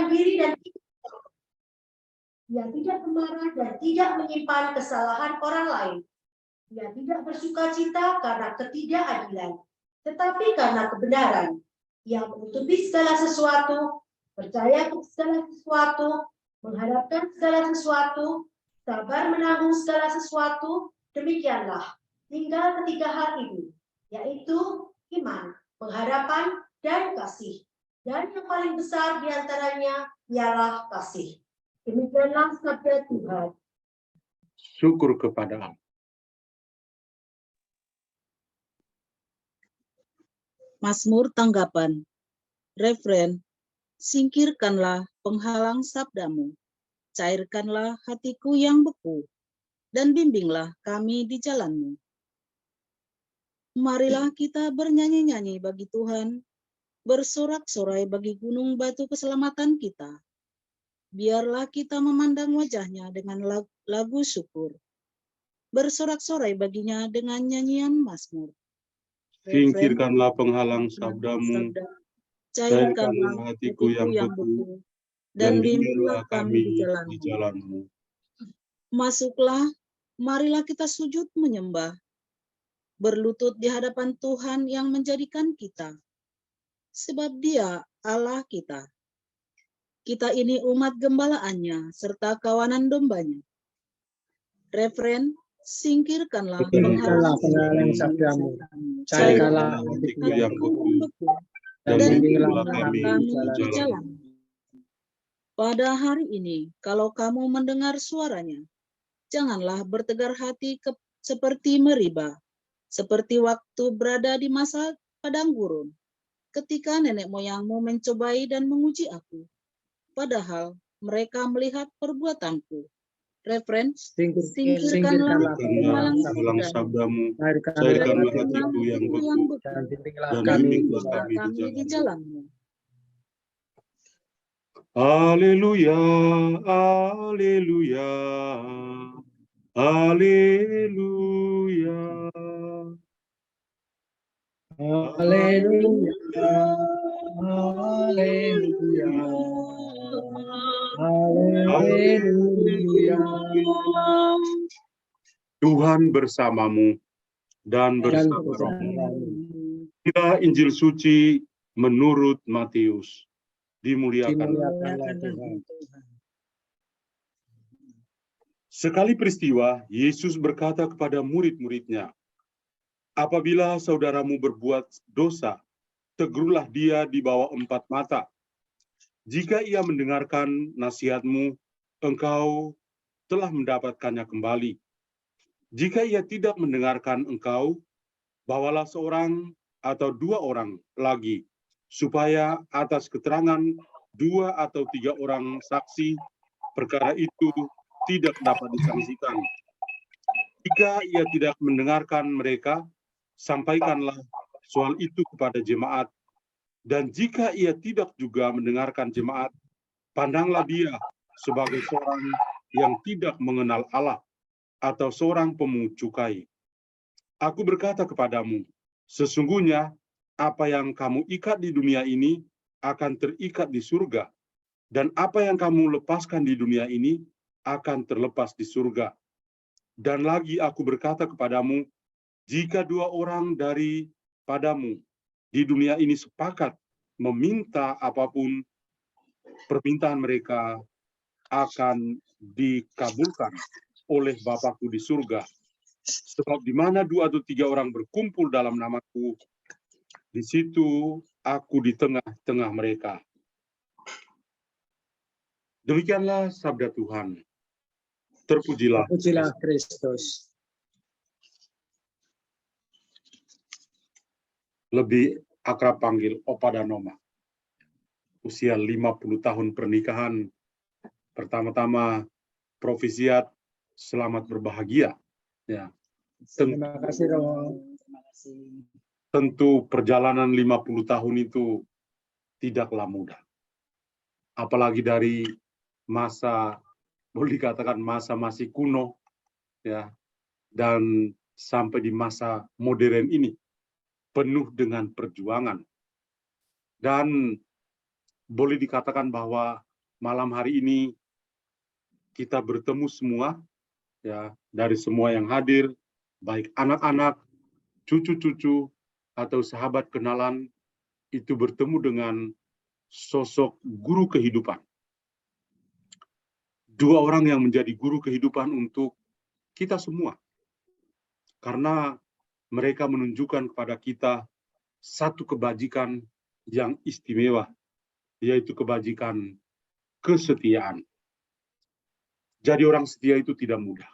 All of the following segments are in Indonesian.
menyalahkan diri dan ia tidak marah dan tidak menyimpan kesalahan orang lain. Ia tidak bersuka cita karena ketidakadilan, tetapi karena kebenaran. Ia menutupi segala sesuatu, percaya segala sesuatu, mengharapkan segala sesuatu, sabar menanggung segala sesuatu. Demikianlah tinggal ketiga hal ini, yaitu iman, pengharapan, dan kasih. Dan yang paling besar di antaranya ialah kasih. Demikianlah sabda Tuhan. Syukur kepada Allah. Mazmur tanggapan. Refren, singkirkanlah penghalang sabdamu, cairkanlah hatiku yang beku, dan bimbinglah kami di jalanmu. Marilah kita bernyanyi-nyanyi bagi Tuhan, bersorak-sorai bagi gunung batu keselamatan kita. Biarlah kita memandang wajahnya dengan lagu syukur, bersorak-sorai baginya dengan nyanyian mazmur. Singkirkanlah penghalang sabdamu, cairkanlah hatiku yang beku, dan bimbinglah kami di jalanmu. Masuklah, marilah kita sujud menyembah, berlutut di hadapan Tuhan yang menjadikan kita, sebab Dia Allah kita. Kita ini umat gembalaannya serta kawanan dombanya. Refren, singkirkanlah penghalang sabdamu, cairkanlah hatiku yang beku, dan bimbinglah kami di jalan. Pada hari ini, kalau kamu mendengar suaranya, janganlah bertegar hati seperti Meriba, seperti waktu berada di masa padang gurun, ketika nenek moyangmu mencobai dan menguji aku, padahal mereka melihat perbuatanku. Refren, singkirkanlah penghalang sabdamu, cairkanlah hatiku yang beku, dan bimbinglah kami di jalanmu. Haleluya, haleluya, haleluya. Haleluya, haleluya, haleluya. Tuhan bersamamu dan bersama rohmu. Inilah Injil suci menurut Matius. Dimuliakan Tuhan. Sekali peristiwa, Yesus berkata kepada murid-muridnya, apabila saudaramu berbuat dosa, tegurlah dia di bawah 4 mata. Jika ia mendengarkan nasihatmu, engkau telah mendapatkannya kembali. Jika ia tidak mendengarkan engkau, bawalah seorang atau 2 orang lagi, supaya atas keterangan 2 atau 3 orang saksi, perkara itu tidak dapat disangsikan. Jika ia tidak mendengarkan mereka, sampaikanlah soal itu kepada jemaat. Dan jika ia tidak juga mendengarkan jemaat, pandanglah dia sebagai seorang yang tidak mengenal Allah atau seorang pemungut cukai. Aku berkata kepadamu, sesungguhnya apa yang kamu ikat di dunia ini akan terikat di surga, dan apa yang kamu lepaskan di dunia ini akan terlepas di surga. Dan lagi aku berkata kepadamu, jika 2 orang daripadamu di dunia ini sepakat meminta apapun, permintaan mereka akan dikabulkan oleh Bapakku di surga. Sebab di mana 2 atau 3 orang berkumpul dalam namaku, di situ aku di tengah-tengah mereka. Demikianlah sabda Tuhan. Terpujilah Kristus. Lebih akrab panggil Opa dan Oma. Usia 50 tahun pernikahan. Pertama-tama Provisiat, selamat berbahagia. Ya. Terima kasih, Romo. Tentu perjalanan 50 tahun itu tidaklah mudah. Apalagi dari masa, boleh dikatakan masa masih kuno, ya, dan sampai di masa modern ini, penuh dengan perjuangan. Dan boleh dikatakan bahwa malam hari ini kita bertemu semua, ya, dari semua yang hadir, baik anak-anak, cucu-cucu, atau sahabat kenalan, itu bertemu dengan sosok guru kehidupan. Dua orang yang menjadi guru kehidupan untuk kita semua. Karena mereka menunjukkan kepada kita satu kebajikan yang istimewa, yaitu kebajikan kesetiaan. Jadi orang setia itu tidak mudah.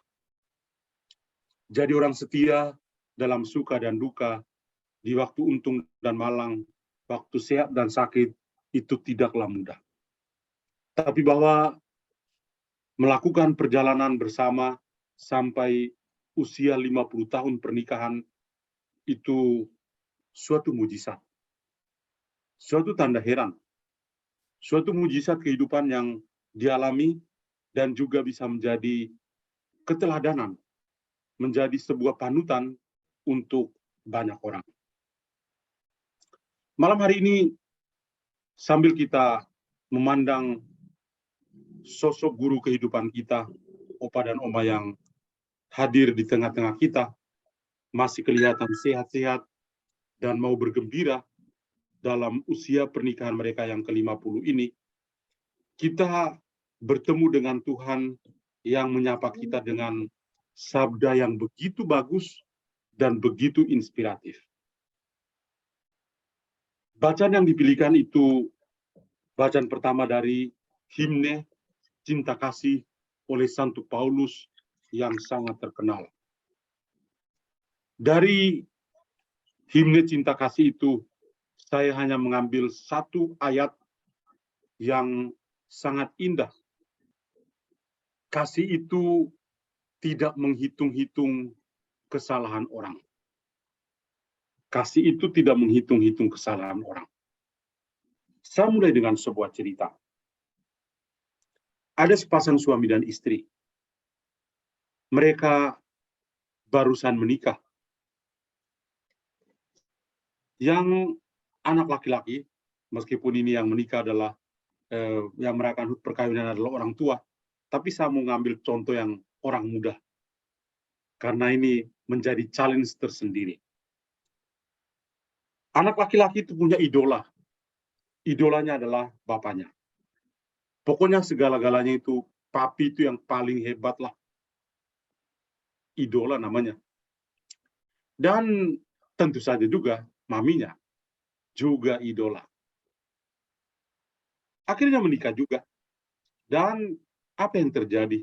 Jadi orang setia dalam suka dan duka, di waktu untung dan malang, waktu sehat dan sakit, itu tidaklah mudah. Tapi bahwa melakukan perjalanan bersama sampai usia 50 tahun pernikahan, itu suatu mujizat. Suatu tanda heran. Suatu mujizat kehidupan yang dialami dan juga bisa menjadi keteladanan, menjadi sebuah panutan untuk banyak orang. Malam hari ini, sambil kita memandang sosok guru kehidupan kita, opa dan oma yang hadir di tengah-tengah kita, masih kelihatan sehat-sehat dan mau bergembira dalam usia pernikahan mereka yang ke-50 ini, kita bertemu dengan Tuhan yang menyapa kita dengan sabda yang begitu bagus dan begitu inspiratif. Bacaan yang dipilihkan itu bacaan pertama dari himne Cinta Kasih oleh Santo Paulus yang sangat terkenal. Dari himne Cinta Kasih itu, saya hanya mengambil satu ayat yang sangat indah. Kasih itu tidak menghitung-hitung kesalahan orang. Kasih itu tidak menghitung-hitung kesalahan orang. Saya mulai dengan sebuah cerita. Ada sepasang suami dan istri. Mereka barusan menikah. Yang anak laki-laki, meskipun ini yang menikah adalah, yang merayakan perkawinan adalah orang tua, tapi saya mau ngambil contoh yang orang muda. Karena ini menjadi challenge tersendiri. Anak laki-laki itu punya idola. Idolanya adalah bapaknya. Pokoknya segala-galanya itu, papi itu yang paling hebat lah. Idola namanya. Dan tentu saja juga maminya juga idola. Akhirnya menikah juga. Dan apa yang terjadi?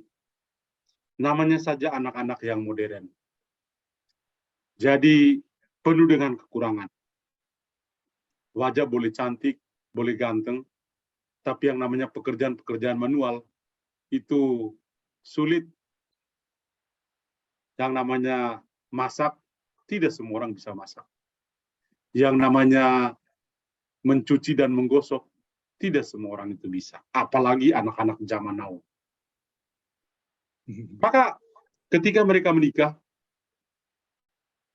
Namanya saja anak-anak yang modern. Jadi penuh dengan kekurangan. Wajah boleh cantik, boleh ganteng, tapi yang namanya pekerjaan-pekerjaan manual itu sulit. Yang namanya masak, tidak semua orang bisa masak. Yang namanya mencuci dan menggosok, tidak semua orang itu bisa. Apalagi anak-anak zaman now. Maka ketika mereka menikah,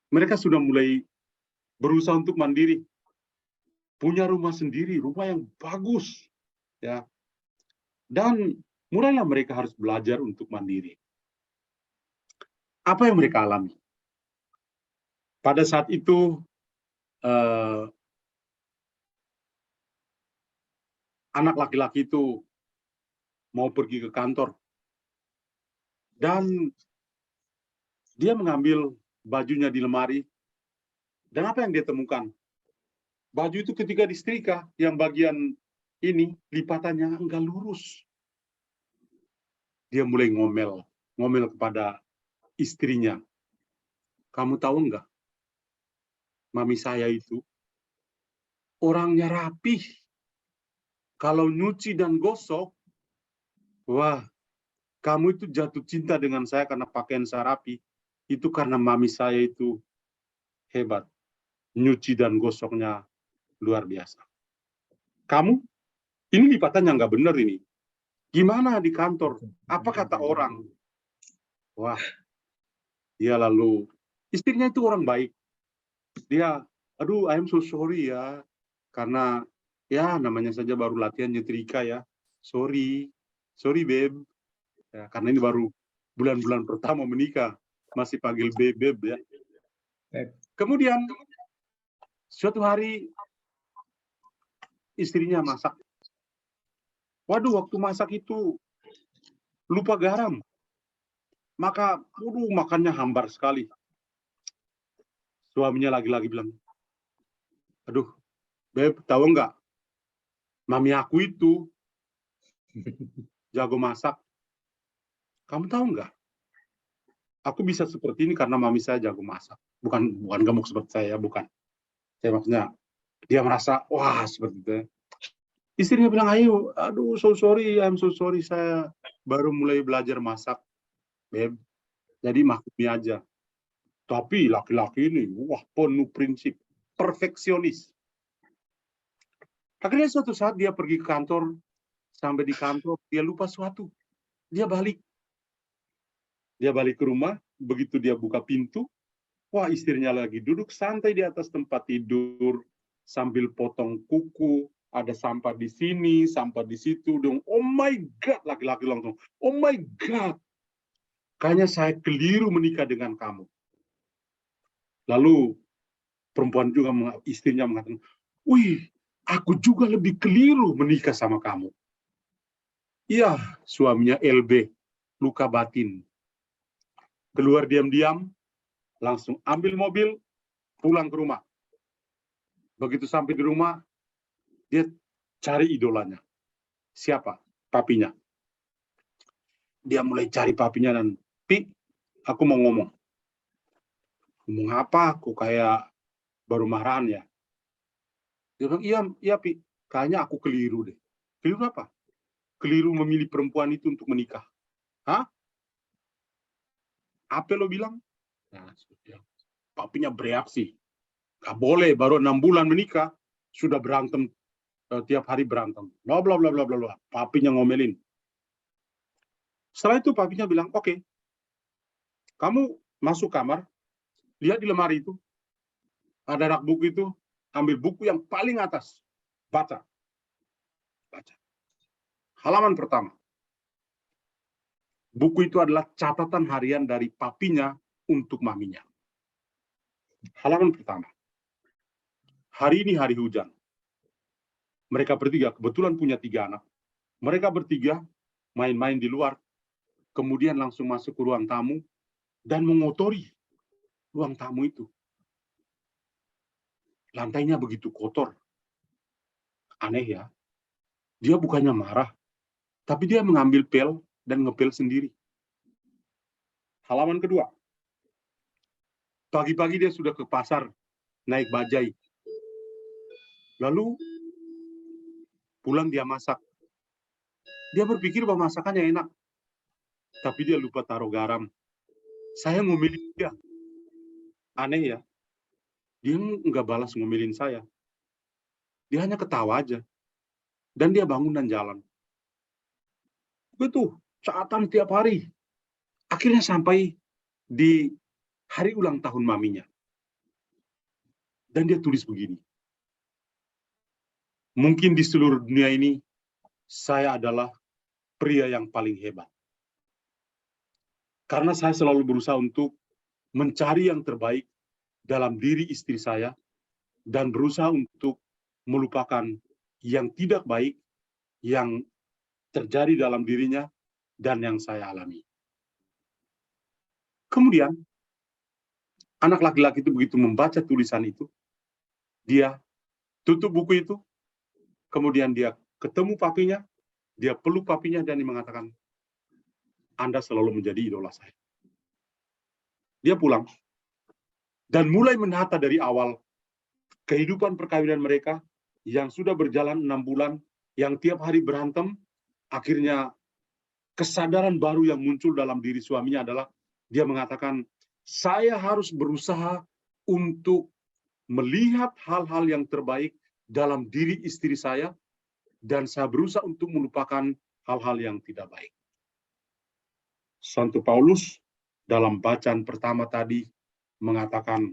mereka sudah mulai berusaha untuk mandiri. Punya rumah sendiri, rumah yang bagus. Ya. Dan mulailah mereka harus belajar untuk mandiri. Apa yang mereka alami? Pada saat itu, anak laki-laki itu mau pergi ke kantor. Dan dia mengambil bajunya di lemari. Dan apa yang dia temukan? Baju itu ketika disetrika, yang bagian ini, lipatannya enggak lurus. Dia mulai ngomel kepada istrinya. Kamu tahu enggak? Mami saya itu orangnya rapih. Kalau nyuci dan gosok, wah, kamu itu jatuh cinta dengan saya karena pakaian saya rapi. Itu karena mami saya itu hebat. Nyuci dan gosoknya luar biasa. Kamu, ini lipatannya nggak benar ini. Gimana di kantor? Apa kata orang? Wah, dia lalu, istrinya itu orang baik. Dia, aduh, I'm so sorry ya. Karena, ya namanya saja baru latihan nyetrika ya. sorry Beb. Ya, karena ini baru bulan-bulan pertama menikah, masih panggil Beb ya. Beb. Kemudian suatu hari istrinya masak. Waduh, waktu masak itu lupa garam. Maka, makannya hambar sekali. Suaminya lagi-lagi bilang, aduh, Beb, tahu nggak? Mami aku itu jago masak. Kamu tahu nggak? Aku bisa seperti ini karena mami saya jago masak. Bukan gemuk seperti saya, bukan. Saya maksudnya, dia merasa, wah, seperti itu. Istrinya bilang, ayo, aduh, I'm so sorry, saya baru mulai belajar masak, Beb. Jadi maklumi aja. Tapi laki-laki ini, wah, penuh prinsip, perfeksionis. Akhirnya suatu saat dia pergi ke kantor, sampai di kantor, dia lupa suatu. Dia balik ke rumah, begitu dia buka pintu, wah, istrinya lagi duduk santai di atas tempat tidur, sambil potong kuku, ada sampah di sini, sampah di situ. Dong. Oh my God, laki-laki langsung, oh my God, kayaknya saya keliru menikah dengan kamu. Lalu perempuan juga, istrinya mengatakan, wih, aku juga lebih keliru menikah sama kamu. Iya, suaminya LB, luka batin. Keluar diam-diam, langsung ambil mobil, pulang ke rumah. Begitu sampai di rumah, dia cari idolanya. Siapa? Papinya. Dia mulai cari papinya dan, Pi, aku mau ngomong. Ngomong apa? Aku kayak baru marahan ya. Dia bilang, iya Pi, kayaknya aku keliru deh. Keliru apa? Keliru memilih perempuan itu untuk menikah. Hah? Apa lo bilang? Nah, papinya bereaksi. Gak boleh, baru 6 bulan menikah, sudah berantem, tiap hari berantem. Bla bla bla bla bla. Papinya ngomelin. Setelah itu papinya bilang, oke, kamu masuk kamar, lihat di lemari itu, ada rak buku itu, ambil buku yang paling atas, baca. Halaman pertama. Buku itu adalah catatan harian dari papinya untuk maminya. Halaman pertama. Hari ini hari hujan. Mereka bertiga, kebetulan punya 3 anak. Mereka bertiga main-main di luar, kemudian langsung masuk ke ruang tamu, dan mengotori ruang tamu itu. Lantainya begitu kotor. Aneh ya. Dia bukannya marah, tapi dia mengambil pel dan ngepel sendiri. Halaman kedua. Pagi-pagi dia sudah ke pasar, naik bajai. Lalu, pulang dia masak. Dia berpikir bahwa masakannya enak. Tapi dia lupa taruh garam. Saya ngomelin dia. Aneh ya. Dia nggak balas ngomelin saya. Dia hanya ketawa aja. Dan dia bangun dan jalan. Begitu, catatan tiap hari. Akhirnya sampai di hari ulang tahun maminya. Dan dia tulis begini. Mungkin di seluruh dunia ini, saya adalah pria yang paling hebat. Karena saya selalu berusaha untuk mencari yang terbaik dalam diri istri saya, dan berusaha untuk melupakan yang tidak baik yang terjadi dalam dirinya dan yang saya alami. Kemudian, anak laki-laki itu begitu membaca tulisan itu, dia tutup buku itu, kemudian dia ketemu papinya, dia peluk papinya dan dia mengatakan, Anda selalu menjadi idola saya. Dia pulang dan mulai menata dari awal kehidupan perkawinan mereka yang sudah berjalan 6 bulan, yang tiap hari berantem. Akhirnya kesadaran baru yang muncul dalam diri suaminya adalah dia mengatakan, saya harus berusaha untuk melihat hal-hal yang terbaik dalam diri istri saya, dan saya berusaha untuk melupakan hal-hal yang tidak baik. Santo Paulus dalam bacaan pertama tadi mengatakan,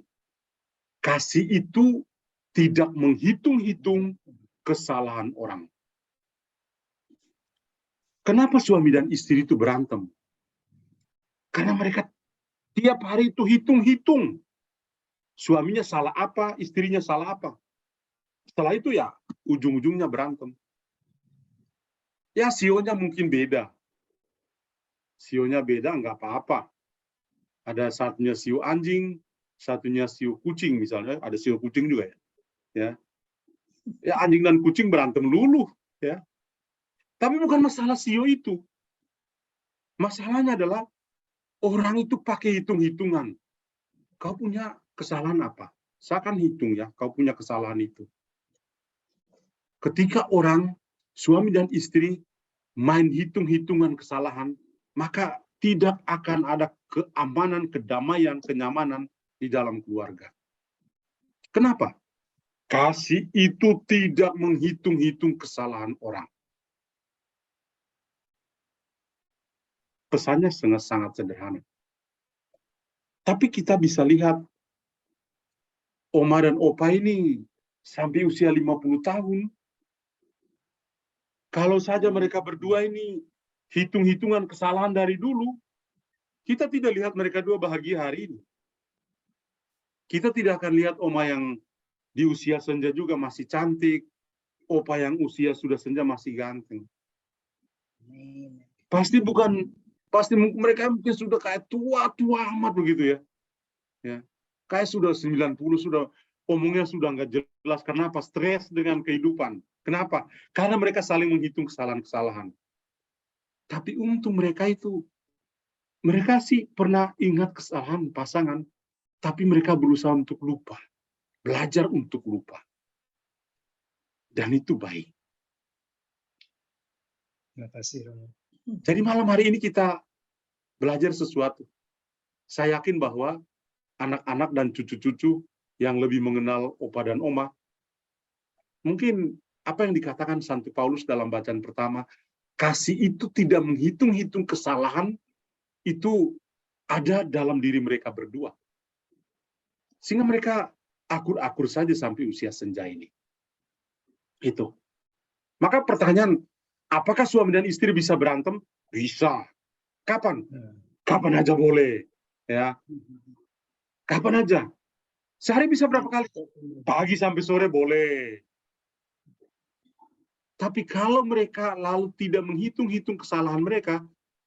kasih itu tidak menghitung-hitung kesalahan orang. Kenapa suami dan istri itu berantem? Karena mereka tiap hari itu hitung-hitung. Suaminya salah apa, istrinya salah apa. Setelah itu ya, ujung-ujungnya berantem. Ya, sionya mungkin beda. Sionya beda, nggak apa-apa. Ada satunya sio anjing, satunya sio kucing misalnya. Ada sio kucing juga ya. Ya, anjing dan kucing berantem lulu. Ya. Tapi bukan masalah sio itu. Masalahnya adalah orang itu pakai hitung-hitungan. Kau punya kesalahan apa? Saya akan hitung ya, kau punya kesalahan itu. Ketika orang, suami dan istri, main hitung-hitungan kesalahan, maka tidak akan ada keamanan, kedamaian, kenyamanan di dalam keluarga. Kenapa? Kasih itu tidak menghitung-hitung kesalahan orang. Pesannya sangat sederhana. Tapi kita bisa lihat, Oma dan Opa ini sampai usia 50 tahun, kalau saja mereka berdua ini hitung-hitungan kesalahan dari dulu, kita tidak lihat mereka dua bahagia hari ini. Kita tidak akan lihat Oma yang di usia senja juga masih cantik, Opa yang usia sudah senja masih ganteng. Pasti mereka mungkin sudah kayak tua-tua amat begitu ya. Kayak sudah 90, sudah omongnya sudah nggak jelas. Kenapa? Stres dengan kehidupan. Kenapa? Karena mereka saling menghitung kesalahan-kesalahan. Tapi untung mereka sih pernah ingat kesalahan pasangan, tapi mereka berusaha untuk lupa. Belajar untuk lupa. Dan itu baik. Terima kasih, Romo. Jadi malam hari ini kita belajar sesuatu. Saya yakin bahwa anak-anak dan cucu-cucu yang lebih mengenal Opa dan Oma, mungkin apa yang dikatakan Santo Paulus dalam bacaan pertama, kasih itu tidak menghitung-hitung kesalahan, itu ada dalam diri mereka berdua. Sehingga mereka akur-akur saja sampai usia senja ini. Itu. Maka pertanyaan, apakah suami dan istri bisa berantem? Bisa. Kapan? Kapan aja boleh. Ya. Kapan aja. Sehari bisa berapa kali? Pagi sampai sore boleh. Tapi kalau mereka lalu tidak menghitung-hitung kesalahan mereka,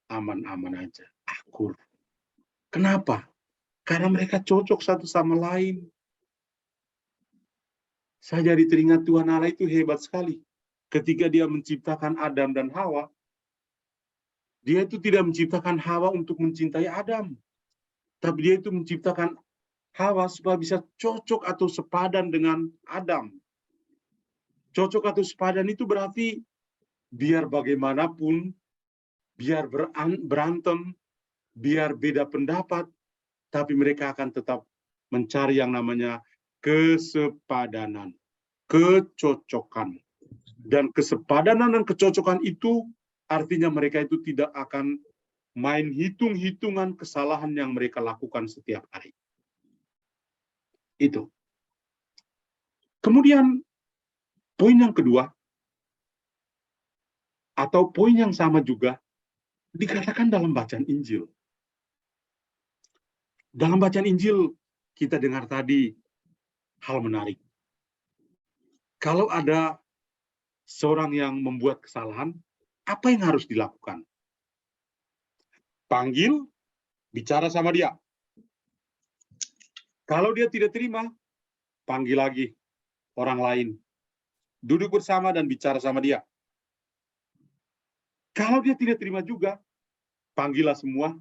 aman-aman aja. Akur. Kenapa? Karena mereka cocok satu sama lain. Saya jadi teringat Tuhan Allah itu hebat sekali. Ketika dia menciptakan Adam dan Hawa, dia itu tidak menciptakan Hawa untuk mencintai Adam. Tapi dia itu menciptakan Hawa supaya bisa cocok atau sepadan dengan Adam. Cocok atau sepadan itu berarti biar bagaimanapun, biar berantem, biar beda pendapat, tapi mereka akan tetap mencari yang namanya kesepadanan, kecocokan. Dan kesepadanan dan kecocokan itu artinya mereka itu tidak akan main hitung-hitungan kesalahan yang mereka lakukan setiap hari. Itu. Kemudian, poin yang kedua, atau poin yang sama juga, dikatakan dalam bacaan Injil. Dalam bacaan Injil, kita dengar tadi hal menarik. Kalau ada seorang yang membuat kesalahan, apa yang harus dilakukan? Panggil, bicara sama dia. Kalau dia tidak terima, panggil lagi orang lain. Duduk bersama dan bicara sama dia. Kalau dia tidak terima juga, panggillah semua,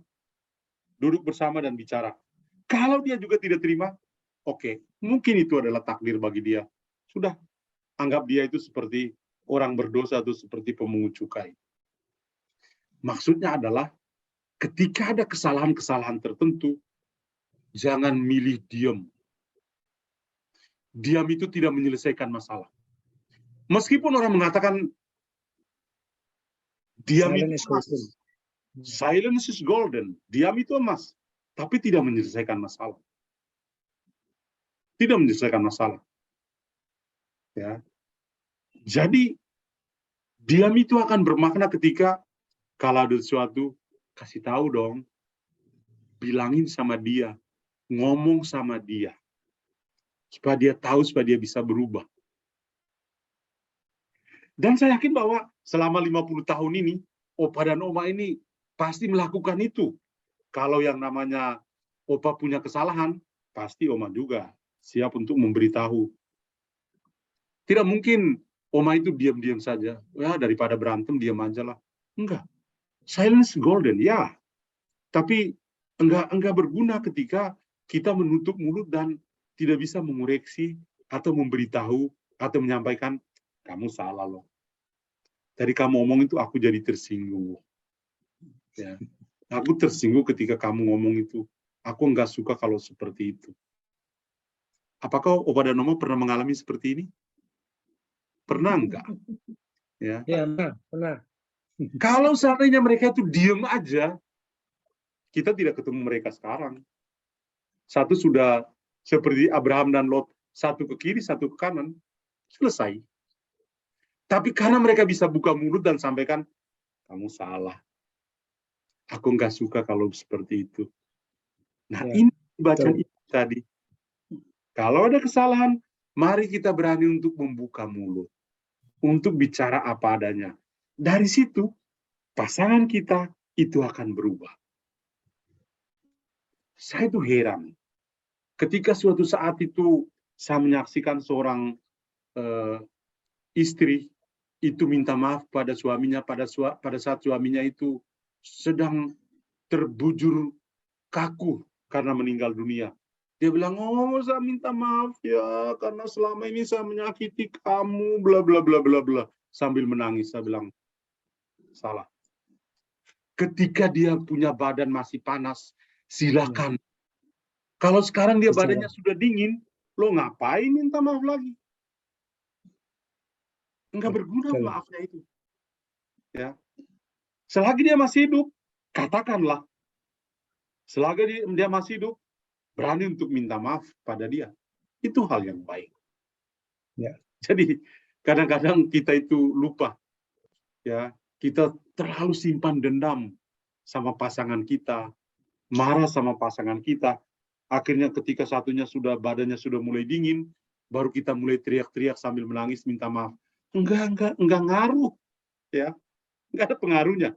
duduk bersama dan bicara. Kalau dia juga tidak terima, oke, mungkin itu adalah takdir bagi dia. Sudah, anggap dia itu seperti orang berdosa atau seperti pemungut cukai. Maksudnya adalah, ketika ada kesalahan-kesalahan tertentu, jangan milih diam. Diam itu tidak menyelesaikan masalah. Meskipun orang mengatakan, diam itu emas. Silence is golden. Diam itu emas. Tapi tidak menyelesaikan masalah. Tidak menyelesaikan masalah. Ya. Jadi, diam itu akan bermakna ketika Kalau ada sesuatu, kasih tahu dong. Bilangin sama dia. Ngomong sama dia. Supaya dia tahu, supaya dia bisa berubah. Dan saya yakin bahwa selama 50 tahun ini, Opa dan Oma ini pasti melakukan itu. Kalau yang namanya Opa punya kesalahan, pasti Oma juga siap untuk memberitahu. Tidak mungkin Oma itu diam-diam saja. Ya, daripada berantem, diam aja lah. Enggak. Silence golden, ya. Tapi enggak berguna ketika kita menutup mulut dan tidak bisa mengoreksi atau memberitahu atau menyampaikan, kamu salah loh. Tadi kamu ngomong itu aku jadi tersinggung. Ya. Aku tersinggung ketika kamu ngomong itu. Aku enggak suka kalau seperti itu. Apakah Opa dan Oma pernah mengalami seperti ini? Pernah enggak? Ya. Ya, pernah. Kalau seandainya mereka itu diem aja, kita tidak ketemu mereka sekarang. Satu sudah seperti Abraham dan Lot, satu ke kiri, satu ke kanan, selesai. Tapi karena mereka bisa buka mulut dan sampaikan, kamu salah. Aku nggak suka kalau seperti itu. Nah, Ya, ini bacaan itu tadi. Kalau ada kesalahan, mari kita berani untuk membuka mulut. Untuk bicara apa adanya. Dari situ, pasangan kita itu akan berubah. Saya itu heran. Ketika suatu saat itu saya menyaksikan seorang istri itu minta maaf pada suaminya pada saat suaminya itu sedang terbujur kaku karena meninggal dunia. Dia bilang, oh saya minta maaf ya karena selama ini saya menyakiti kamu, bla bla bla bla bla. Sambil menangis, saya bilang, salah. Ketika dia punya badan masih panas, silakan. Kalau sekarang dia badannya sudah dingin, lo ngapain minta maaf lagi? Enggak berguna maafnya itu. Ya. Selagi dia masih hidup, katakanlah. Selagi dia masih hidup, berani untuk minta maaf pada dia. Itu hal yang baik. Ya. Jadi kadang-kadang kita itu lupa. Ya, kita terlalu simpan dendam sama pasangan kita, marah sama pasangan kita. Akhirnya ketika satunya badannya sudah mulai dingin, baru kita mulai teriak-teriak sambil menangis minta maaf. Enggak ngaruh. Ya. Enggak ada pengaruhnya.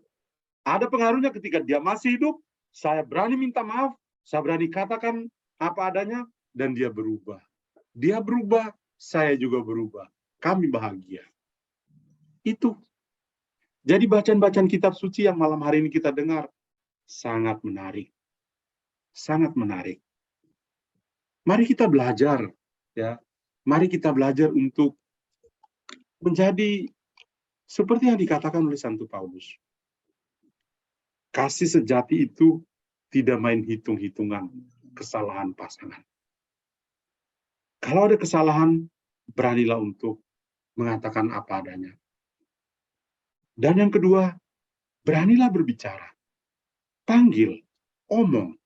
Ada pengaruhnya ketika dia masih hidup, saya berani minta maaf, saya berani katakan apa adanya, dan dia berubah. Dia berubah, saya juga berubah. Kami bahagia. Itu. Jadi bacaan-bacaan kitab suci yang malam hari ini kita dengar, sangat menarik. Sangat menarik. Mari kita belajar. Ya. Mari kita belajar untuk menjadi seperti yang dikatakan oleh Santo Paulus. Kasih sejati itu tidak main hitung-hitungan kesalahan pasangan. Kalau ada kesalahan, beranilah untuk mengatakan apa adanya. Dan yang kedua, beranilah berbicara. Panggil, omong.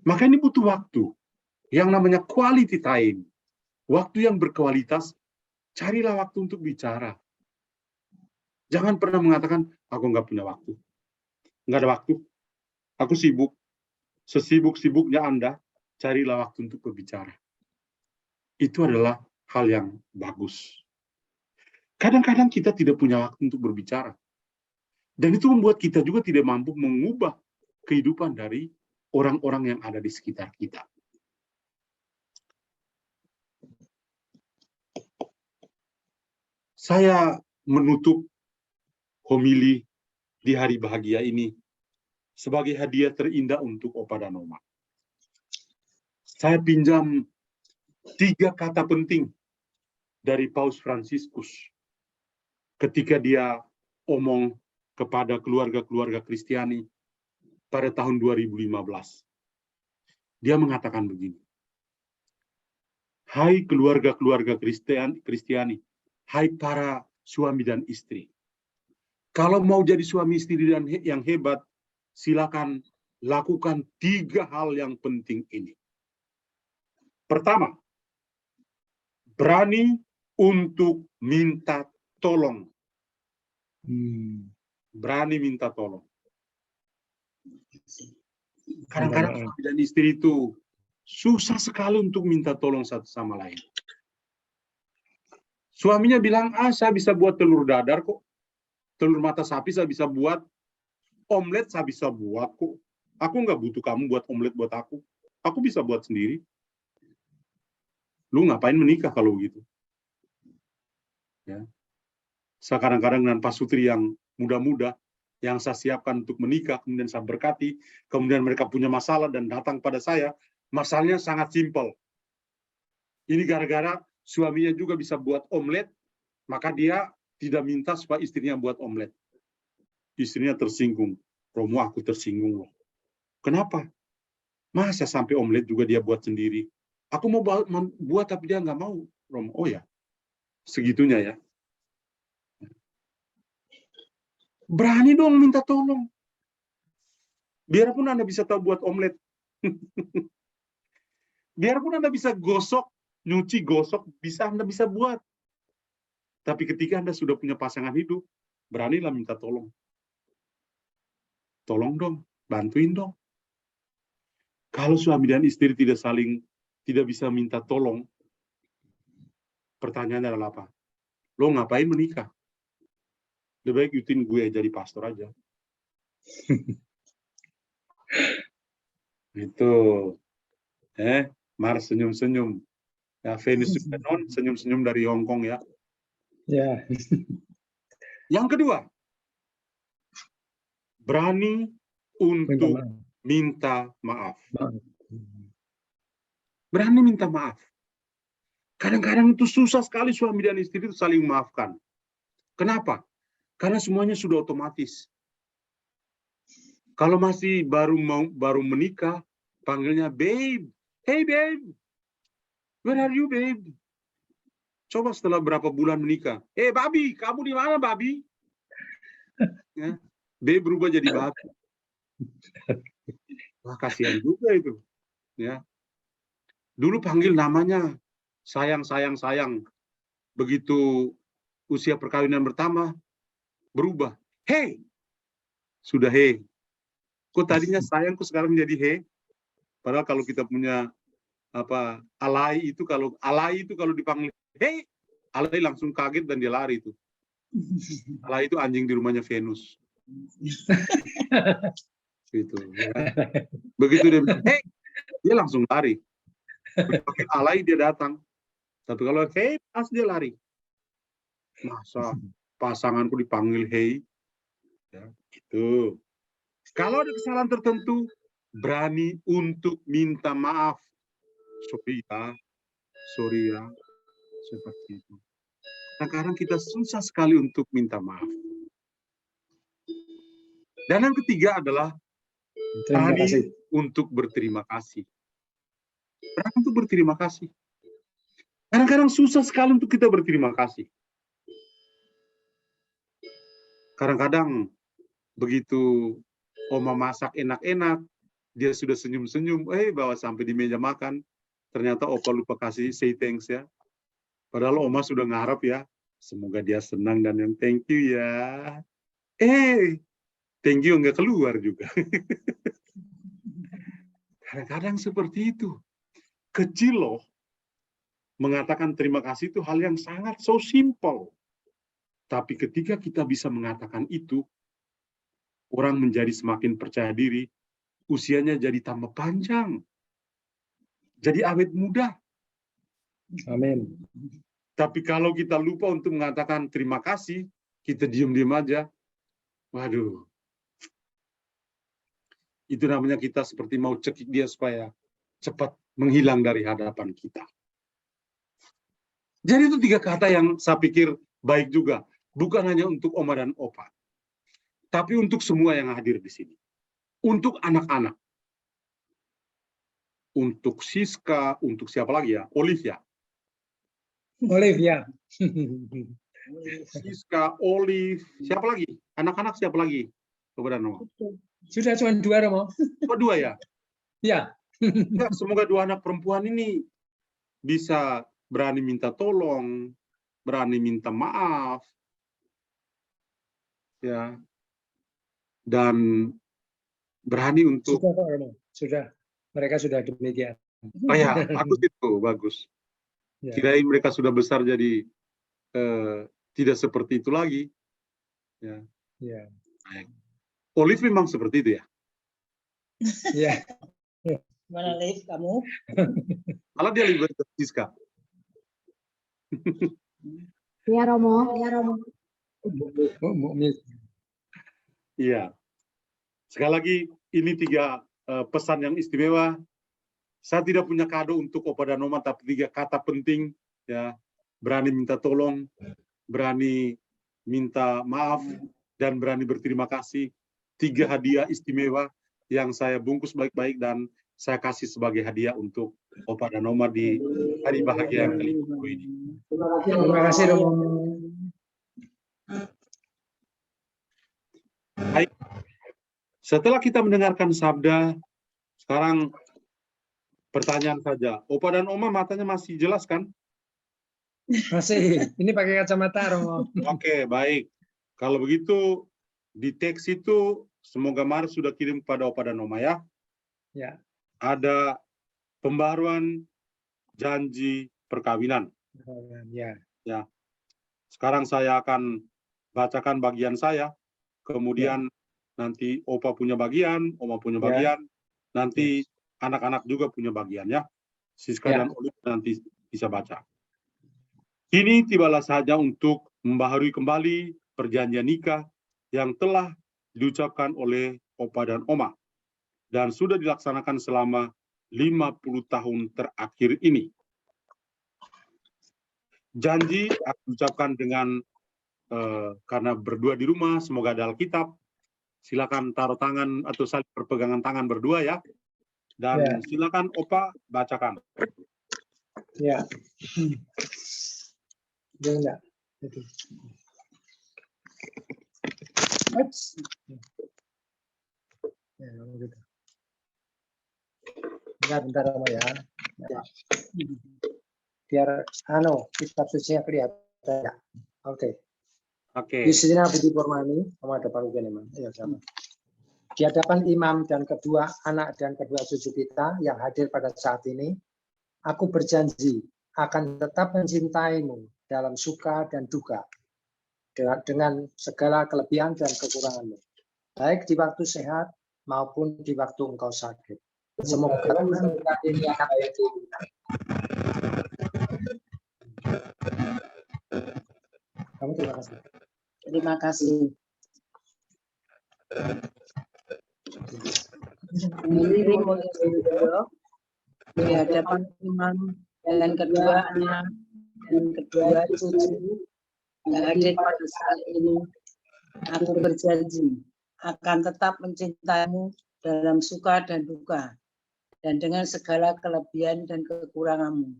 Maka ini butuh waktu. Yang namanya quality time. Waktu yang berkualitas, carilah waktu untuk bicara. Jangan pernah mengatakan, aku nggak punya waktu. Nggak ada waktu. Aku sibuk. Sesibuk-sibuknya Anda, carilah waktu untuk berbicara. Itu adalah hal yang bagus. Kadang-kadang kita tidak punya waktu untuk berbicara. Dan itu membuat kita juga tidak mampu mengubah kehidupan dari orang-orang yang ada di sekitar kita. Saya menutup homili di hari bahagia ini sebagai hadiah terindah untuk Opa dan Oma. Saya pinjam 3 kata penting dari Paus Fransiskus ketika dia omong kepada keluarga-keluarga Kristiani pada tahun 2015. Dia mengatakan begini, hai keluarga-keluarga Kristiani, hai para suami dan istri, kalau mau jadi suami istri yang hebat, silakan lakukan 3 hal yang penting ini. Pertama, berani untuk minta tolong. berani minta tolong. Minta Kadang-kadang maaf. suami dan istri itu susah sekali untuk minta tolong satu sama lain. Suaminya bilang, saya bisa buat telur dadar kok. Telur mata sapi saya bisa buat. Omelet saya bisa buat kok. Aku nggak butuh kamu buat omelet buat aku. Aku bisa buat sendiri. Lu ngapain menikah kalau gitu? Ya. Saya kadang-kadang dengan pasutri yang muda-muda, yang saya siapkan untuk menikah, kemudian saya berkati, kemudian mereka punya masalah dan datang pada saya, masalahnya sangat simpel. Ini gara-gara suaminya juga bisa buat omelet, maka dia tidak minta supaya istrinya buat omelet. Istrinya tersinggung. Romo, aku tersinggung loh. Kenapa? Masa sampai omelet juga dia buat sendiri? Aku mau buat tapi dia nggak mau. Romo, oh ya, segitunya ya. Berani dong minta tolong. Biarpun Anda bisa tahu buat omelet. Biarpun Anda bisa gosok, nyuci, gosok, Anda bisa buat. Tapi ketika Anda sudah punya pasangan hidup, beranilah minta tolong. Tolong dong, bantuin dong. Kalau suami dan istri tidak bisa minta tolong, pertanyaannya adalah apa? Lo ngapain menikah? Lebih baik yutin gue jadi pastor aja. Itu. Mars senyum-senyum. Ya, Venus Sukanon senyum-senyum dari Hong Kong ya. Ya. Yang kedua, berani untuk minta maaf. Berani minta maaf. Kadang-kadang itu susah sekali suami dan istri itu saling memaafkan. Kenapa? Karena semuanya sudah otomatis. Kalau masih baru menikah, panggilnya babe. Hey babe, where are you babe? Coba setelah berapa bulan menikah, babi, kamu di mana babi? Ya, babe berubah jadi babi. Wah, kasihan juga itu. Ya. Dulu panggil namanya sayang, sayang, sayang. Begitu usia perkawinan pertama, berubah. Hey, sudah hey. Kok tadinya sayang, kok sekarang jadi hey? Padahal kalau kita punya alay itu kalau dipanggil hey, alay langsung kaget dan dia lari itu. Alay itu anjing di rumahnya Venus. Gitu. Ya. Begitu dia bilang hey, dia langsung lari. Dipanggil alay dia datang. Tapi kalau hey, pas dia lari. Masa pasanganku dipanggil hey? Ya, gitu. Kalau ada kesalahan tertentu, berani untuk minta maaf. Sorry ya, seperti itu. Kadang-kadang kita susah sekali untuk minta maaf. Dan yang ketiga adalah berani untuk berterima kasih. Berani untuk berterima kasih. Kadang-kadang susah sekali untuk kita berterima kasih. Kadang-kadang begitu Oma masak enak-enak, dia sudah senyum-senyum, bawa sampai di meja makan, ternyata Opa lupa kasih say thanks ya. Padahal Oma sudah ngarep ya, semoga dia senang dan yang thank you ya. Thank you nggak keluar juga. Kadang-kadang seperti itu. Kecil loh. Mengatakan terima kasih itu hal yang sangat so simple. Tapi ketika kita bisa mengatakan itu, orang menjadi semakin percaya diri, usianya jadi tambah panjang. Jadi awet muda. Amin. Tapi kalau kita lupa untuk mengatakan terima kasih, kita diam-diam aja. Waduh. Itu namanya kita seperti mau cekik dia supaya cepat menghilang dari hadapan kita. Jadi itu 3 kata yang saya pikir baik juga. Bukan hanya untuk Oma dan Opa. Tapi untuk semua yang hadir di sini. Untuk anak-anak. Untuk Siska, untuk siapa lagi ya? Olivia. Olivia. Siska, Olive, siapa lagi? Anak-anak siapa lagi? Coba dan Oma. Sudah cuma 2, Romo. Oh, 2 ya? Ya. Ya, semoga 2 anak perempuan ini bisa berani minta tolong, berani minta maaf. Ya. dan berani untuk Sudah kok Romo, sudah. Mereka sudah demikian. oh ya, bagus itu, bagus. Ya. Kirain mereka sudah besar jadi tidak seperti itu lagi. Ya. Ya. Baik. Olive memang seperti itu ya. Ya. Mana Liv, kamu? Malah dia lebih baik dari Siska. Ya Romo, ya Romo. Iya. Sekali lagi, ini 3 pesan yang istimewa. Saya tidak punya kado untuk Opa dan Oma, tapi 3 kata penting, ya. Berani minta tolong, berani minta maaf, dan berani berterima kasih. 3 hadiah istimewa yang saya bungkus baik-baik dan saya kasih sebagai hadiah untuk Opa dan Oma di hari bahagia yang ke-50 ini. Terima kasih Romo. Baik. Setelah kita mendengarkan sabda, sekarang pertanyaan saja. Opa dan Oma matanya masih jelas kan? Masih. Ini pakai kacamata Romo. Oke, baik. Kalau begitu, di teks itu semoga Mari sudah kirim kepada Opa dan Oma ya. Ya. Ada pembaruan janji perkawinan. Ya. Ya. Sekarang saya akan bacakan bagian saya, kemudian nanti Opa punya bagian, Oma punya bagian, nanti anak-anak juga punya bagian ya. Siska dan Olive nanti bisa baca. Kini tibalah saja untuk membaharui kembali perjanjian nikah yang telah diucapkan oleh Opa dan Oma dan sudah dilaksanakan selama 50 tahun terakhir ini. Janji akan diucapkan dengan karena berdua di rumah, semoga ada Alkitab. Silakan taruh tangan atau saling berpegangan tangan berdua ya. Dan silakan Opa bacakan. Ya. Dia enggak. Itu. Ya, gitu. Bentar Romo ya. Biar kitab sucinya kelihatan ya. Oke. Di sini Budi Purmani, Oma depan memang. Ya, sama. Di hadapan imam dan kedua anak dan kedua cucu kita yang hadir pada saat ini, aku berjanji akan tetap mencintaimu dalam suka dan duka, dengan segala kelebihan dan kekuranganmu, baik di waktu sehat maupun di waktu engkau sakit. Semoga Tuhan memberkati niat baik kita. Kamu terima kasih. Terima kasih. Diri di hadapan imam dan kedua anak dan kedua cucu yang hadir pada saat ini, aku berjanji akan tetap mencintaimu dalam suka dan duka, dan dengan segala kelebihan dan kekuranganmu,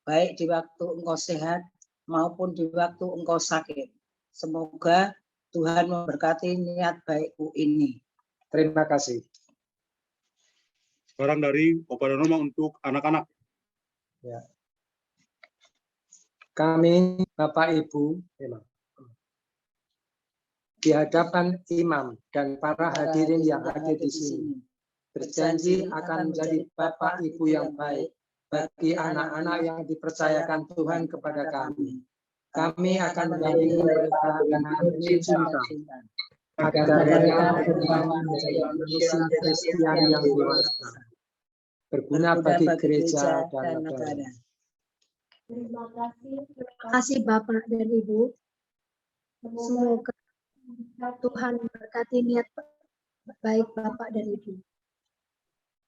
baik di waktu engkau sehat maupun di waktu engkau sakit. Semoga Tuhan memberkati niat baikku ini. Terima kasih. Sekarang dari Opa dan Oma untuk anak-anak. Ya. Kami, Bapak Ibu, di hadapan imam dan para hadirin yang hadir di sini, berjanji akan menjadi Bapak Ibu yang baik bagi anak-anak yang dipercayakan Tuhan kepada kami. Kami akan mendampingi mereka dengan cinta, agar mereka berkembang menjadi manusia Kristen yang dewasa, berguna bagi gereja dan negara. Terima kasih Bapak dan Ibu. Semoga Tuhan memberkati niat baik Bapak dan Ibu.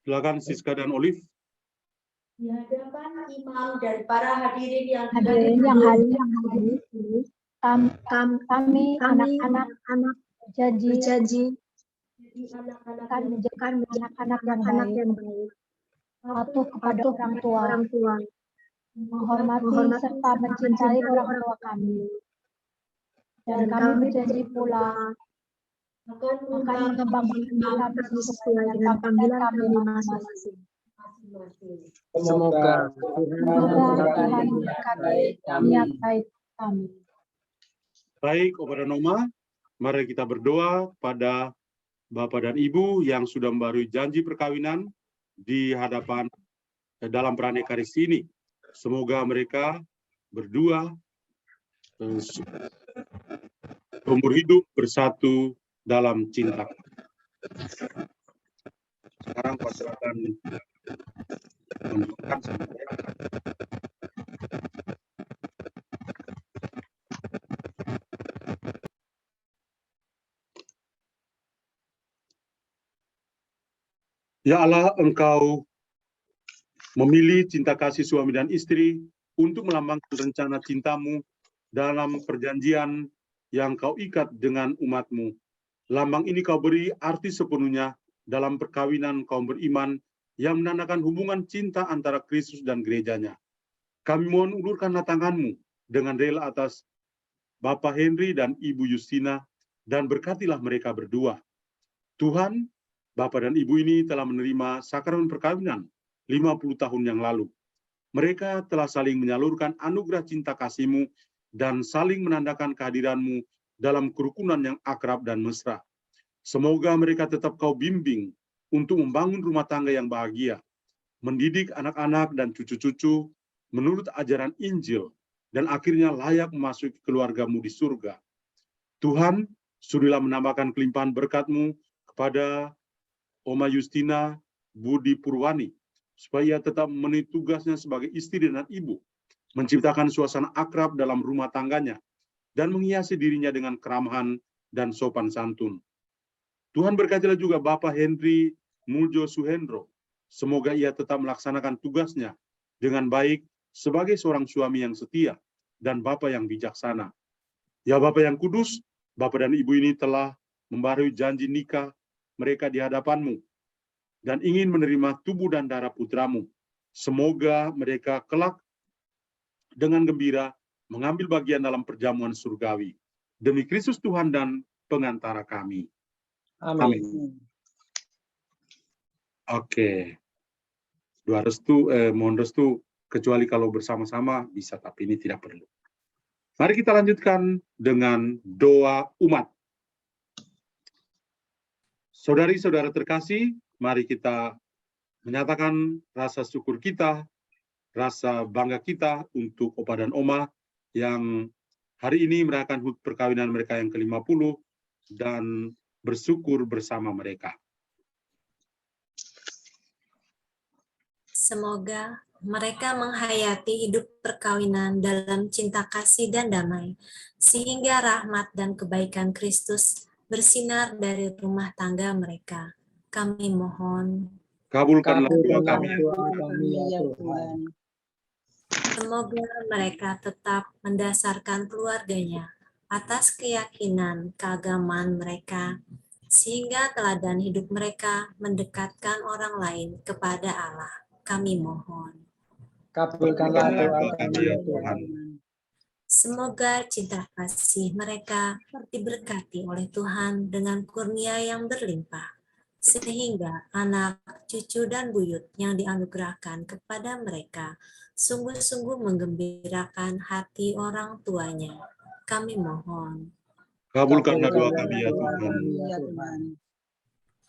Silakan Siska dan Olive. Di hadapan imam dan para hadirin yang hadir ini, kami anak-anak berjanji akan menjadi anak-anak yang baik, patuh kepada orang tua, menghormati serta mencintai orang tua kami. Dan kami berjanji pula akan mengembangkan kami sesuai dengan panggilan kami masing-masing. Semoga Tuhan memberkati niat baik kami. Baik, Opa dan Oma, mari kita berdoa pada Bapak dan Ibu yang sudah membarui janji perkawinan di hadapan dalam Pranekaristi ini. Semoga mereka berdua seumur hidup bersatu dalam cinta. Sekarang pastor akan menunjukkan semuanya. Ya Allah, Engkau memilih cinta kasih suami dan istri untuk melambangkan rencana cintamu dalam perjanjian yang kau ikat dengan umatmu. Lambang ini kau beri arti sepenuhnya dalam perkawinan kaum beriman yang menandakan hubungan cinta antara Kristus dan gerejanya. Kami mohon ulurkanlah tanganmu dengan rela atas Bapak Henry dan Ibu Justina dan berkatilah mereka berdua. Tuhan, Bapak dan Ibu ini telah menerima sakramen perkawinan 50 tahun yang lalu. Mereka telah saling menyalurkan anugerah cinta kasih-Mu dan saling menandakan kehadiran-Mu dalam kerukunan yang akrab dan mesra. Semoga mereka tetap Kau bimbing untuk membangun rumah tangga yang bahagia, mendidik anak-anak dan cucu-cucu menurut ajaran Injil, dan akhirnya layak memasuki keluarga-Mu di surga. Tuhan, sudilah menambahkan kelimpahan berkat-Mu kepada Oma Justina Budi Purwani, supaya tetap memenuhi tugasnya sebagai istri dan ibu, menciptakan suasana akrab dalam rumah tangganya, dan menghiasi dirinya dengan keramahan dan sopan santun. Tuhan berkatilah juga Bapak Henry Muljo Suhendro. Semoga ia tetap melaksanakan tugasnya dengan baik sebagai seorang suami yang setia dan Bapak yang bijaksana. Ya Bapak yang kudus, Bapak dan Ibu ini telah membarui janji nikah mereka di hadapan-Mu dan ingin menerima tubuh dan darah putramu. Semoga mereka kelak dengan gembira mengambil bagian dalam perjamuan surgawi. Demi Kristus Tuhan dan pengantara kami. Amin. Oke. Mohon restu, kecuali kalau bersama-sama bisa, tapi ini tidak perlu. Mari kita lanjutkan dengan doa umat. Saudari-saudara terkasih, mari kita menyatakan rasa syukur kita, rasa bangga kita untuk Opa dan Oma yang hari ini merayakan HUT perkawinan mereka yang ke-50 dan bersyukur bersama mereka. Semoga mereka menghayati hidup perkawinan dalam cinta kasih dan damai, sehingga rahmat dan kebaikan Kristus bersinar dari rumah tangga mereka. Kami mohon. Kabulkanlah doa kami, ya Tuhan. Semoga mereka tetap mendasarkan keluarganya atas keyakinan keagamaan mereka, sehingga teladan hidup mereka mendekatkan orang lain kepada Allah. Kami mohon. Kabulkanlah doa kami ya Tuhan. Semoga cinta kasih mereka diberkati oleh Tuhan dengan kurnia yang berlimpah, sehingga anak, cucu, dan buyut yang dianugerahkan kepada mereka sungguh-sungguh menggembirakan hati orang tuanya. Kami mohon. Kabulkanlah doa kami ya Tuhan.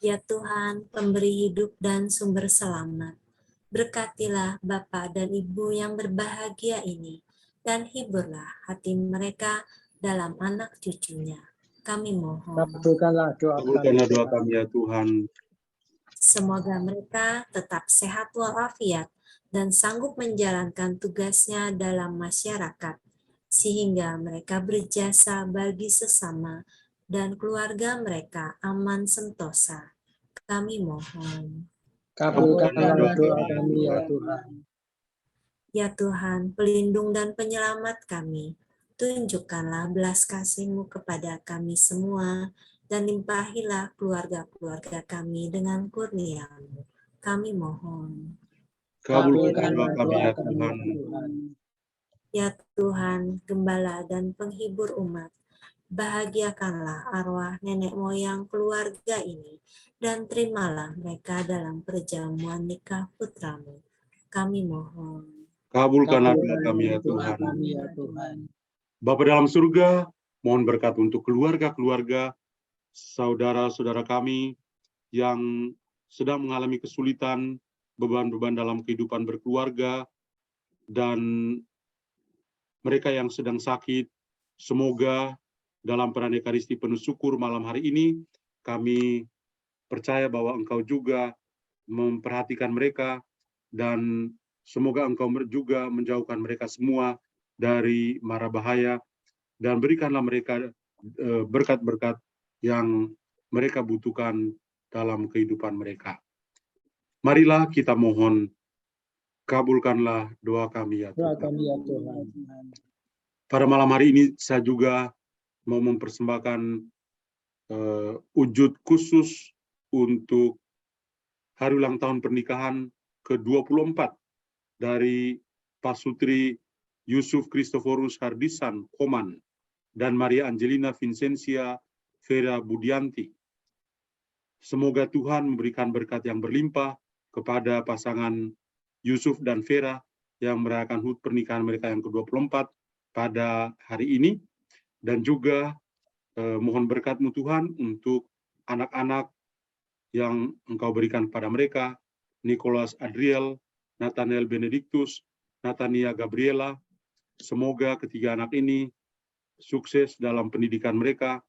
Ya Tuhan, pemberi hidup dan sumber selamat, berkatilah Bapa dan Ibu yang berbahagia ini, dan hiburlah hati mereka dalam anak cucunya. Kami mohon. Kabulkanlah doa kami ya Tuhan. Semoga mereka tetap sehat walafiat dan sanggup menjalankan tugasnya dalam masyarakat, sehingga mereka berjasa bagi sesama dan keluarga mereka aman sentosa. Kami mohon. Kabulkanlah doa kami ya Tuhan. Ya Tuhan, pelindung dan penyelamat kami, tunjukkanlah belas kasih-Mu kepada kami semua, dan limpahilah keluarga-keluarga kami dengan kurnia-Mu. Kami mohon. Kabulkan doa kami ya Tuhan. Ya Tuhan, Gembala dan penghibur umat, bahagiakanlah arwah nenek moyang keluarga ini, dan terimalah mereka dalam perjamuan nikah putra-Mu. Kami mohon. Kabulkanlah doa kami ya Tuhan. Bapa dalam surga, mohon berkat untuk keluarga-keluarga saudara-saudara kami yang sedang mengalami kesulitan, beban-beban dalam kehidupan berkeluarga, dan mereka yang sedang sakit. Semoga dalam peran Ekaristi penuh syukur malam hari ini, kami percaya bahwa Engkau juga memperhatikan mereka, dan semoga Engkau juga menjauhkan mereka semua dari mara bahaya, dan berikanlah mereka berkat-berkat yang mereka butuhkan dalam kehidupan mereka. Marilah kita mohon, kabulkanlah doa kami ya Tuhan. Pada malam hari ini saya juga mau mempersembahkan wujud khusus untuk hari ulang tahun pernikahan ke-24 dari Pasutri Yusuf Christoforus Hardisan Koman dan Maria Angelina Vincentia Vera Budianti. Semoga Tuhan memberikan berkat yang berlimpah kepada pasangan Yusuf dan Vera yang merayakan HUT pernikahan mereka yang ke-24 pada hari ini, dan juga mohon berkat-Mu Tuhan untuk anak-anak yang Engkau berikan kepada mereka, Nicholas Adriel, Nathaniel Benedictus, Nathania Gabriela. Semoga ketiga anak ini sukses dalam pendidikan mereka,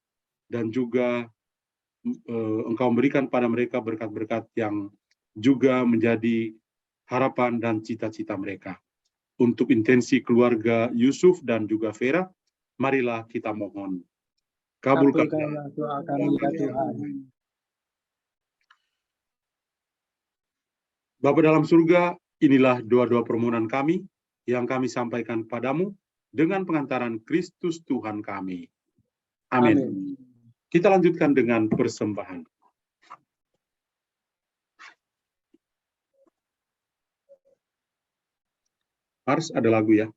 dan juga Engkau memberikan pada mereka berkat-berkat yang juga menjadi harapan dan cita-cita mereka. Untuk intensi keluarga Yusuf dan juga Vera, marilah kita mohon. Kabulkanlah doa kami ya Tuhan. Bapa dalam surga, inilah doa-doa permohonan kami yang kami sampaikan kepadamu dengan pengantaran Kristus Tuhan kami. Amin. Kita lanjutkan dengan persembahan. Harus ada lagu ya.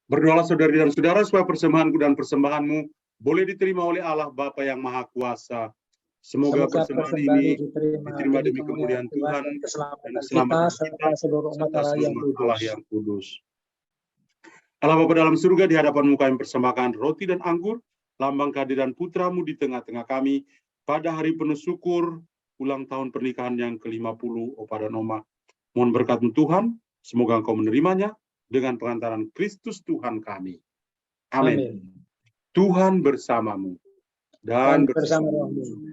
Berdoalah saudari dan saudara supaya persembahanku dan persembahanmu boleh diterima oleh Allah Bapa yang Maha Kuasa. Semoga persembahan ini diterima demi kemuliaan Tuhan dan keselamatan kita seluruh umat Allah yang kudus. Allah Bapa dalam surga, di hadapan-Mu kami persembahkan roti dan anggur lambang kehadiran putramu di tengah-tengah kami pada hari penuh syukur ulang tahun pernikahan yang ke-50 Opa dan Oma. Mohon berkat-Mu Tuhan, semoga Engkau menerimanya dengan pengantaran Kristus Tuhan kami. Amin. Tuhan bersamamu dan bersama rohmu.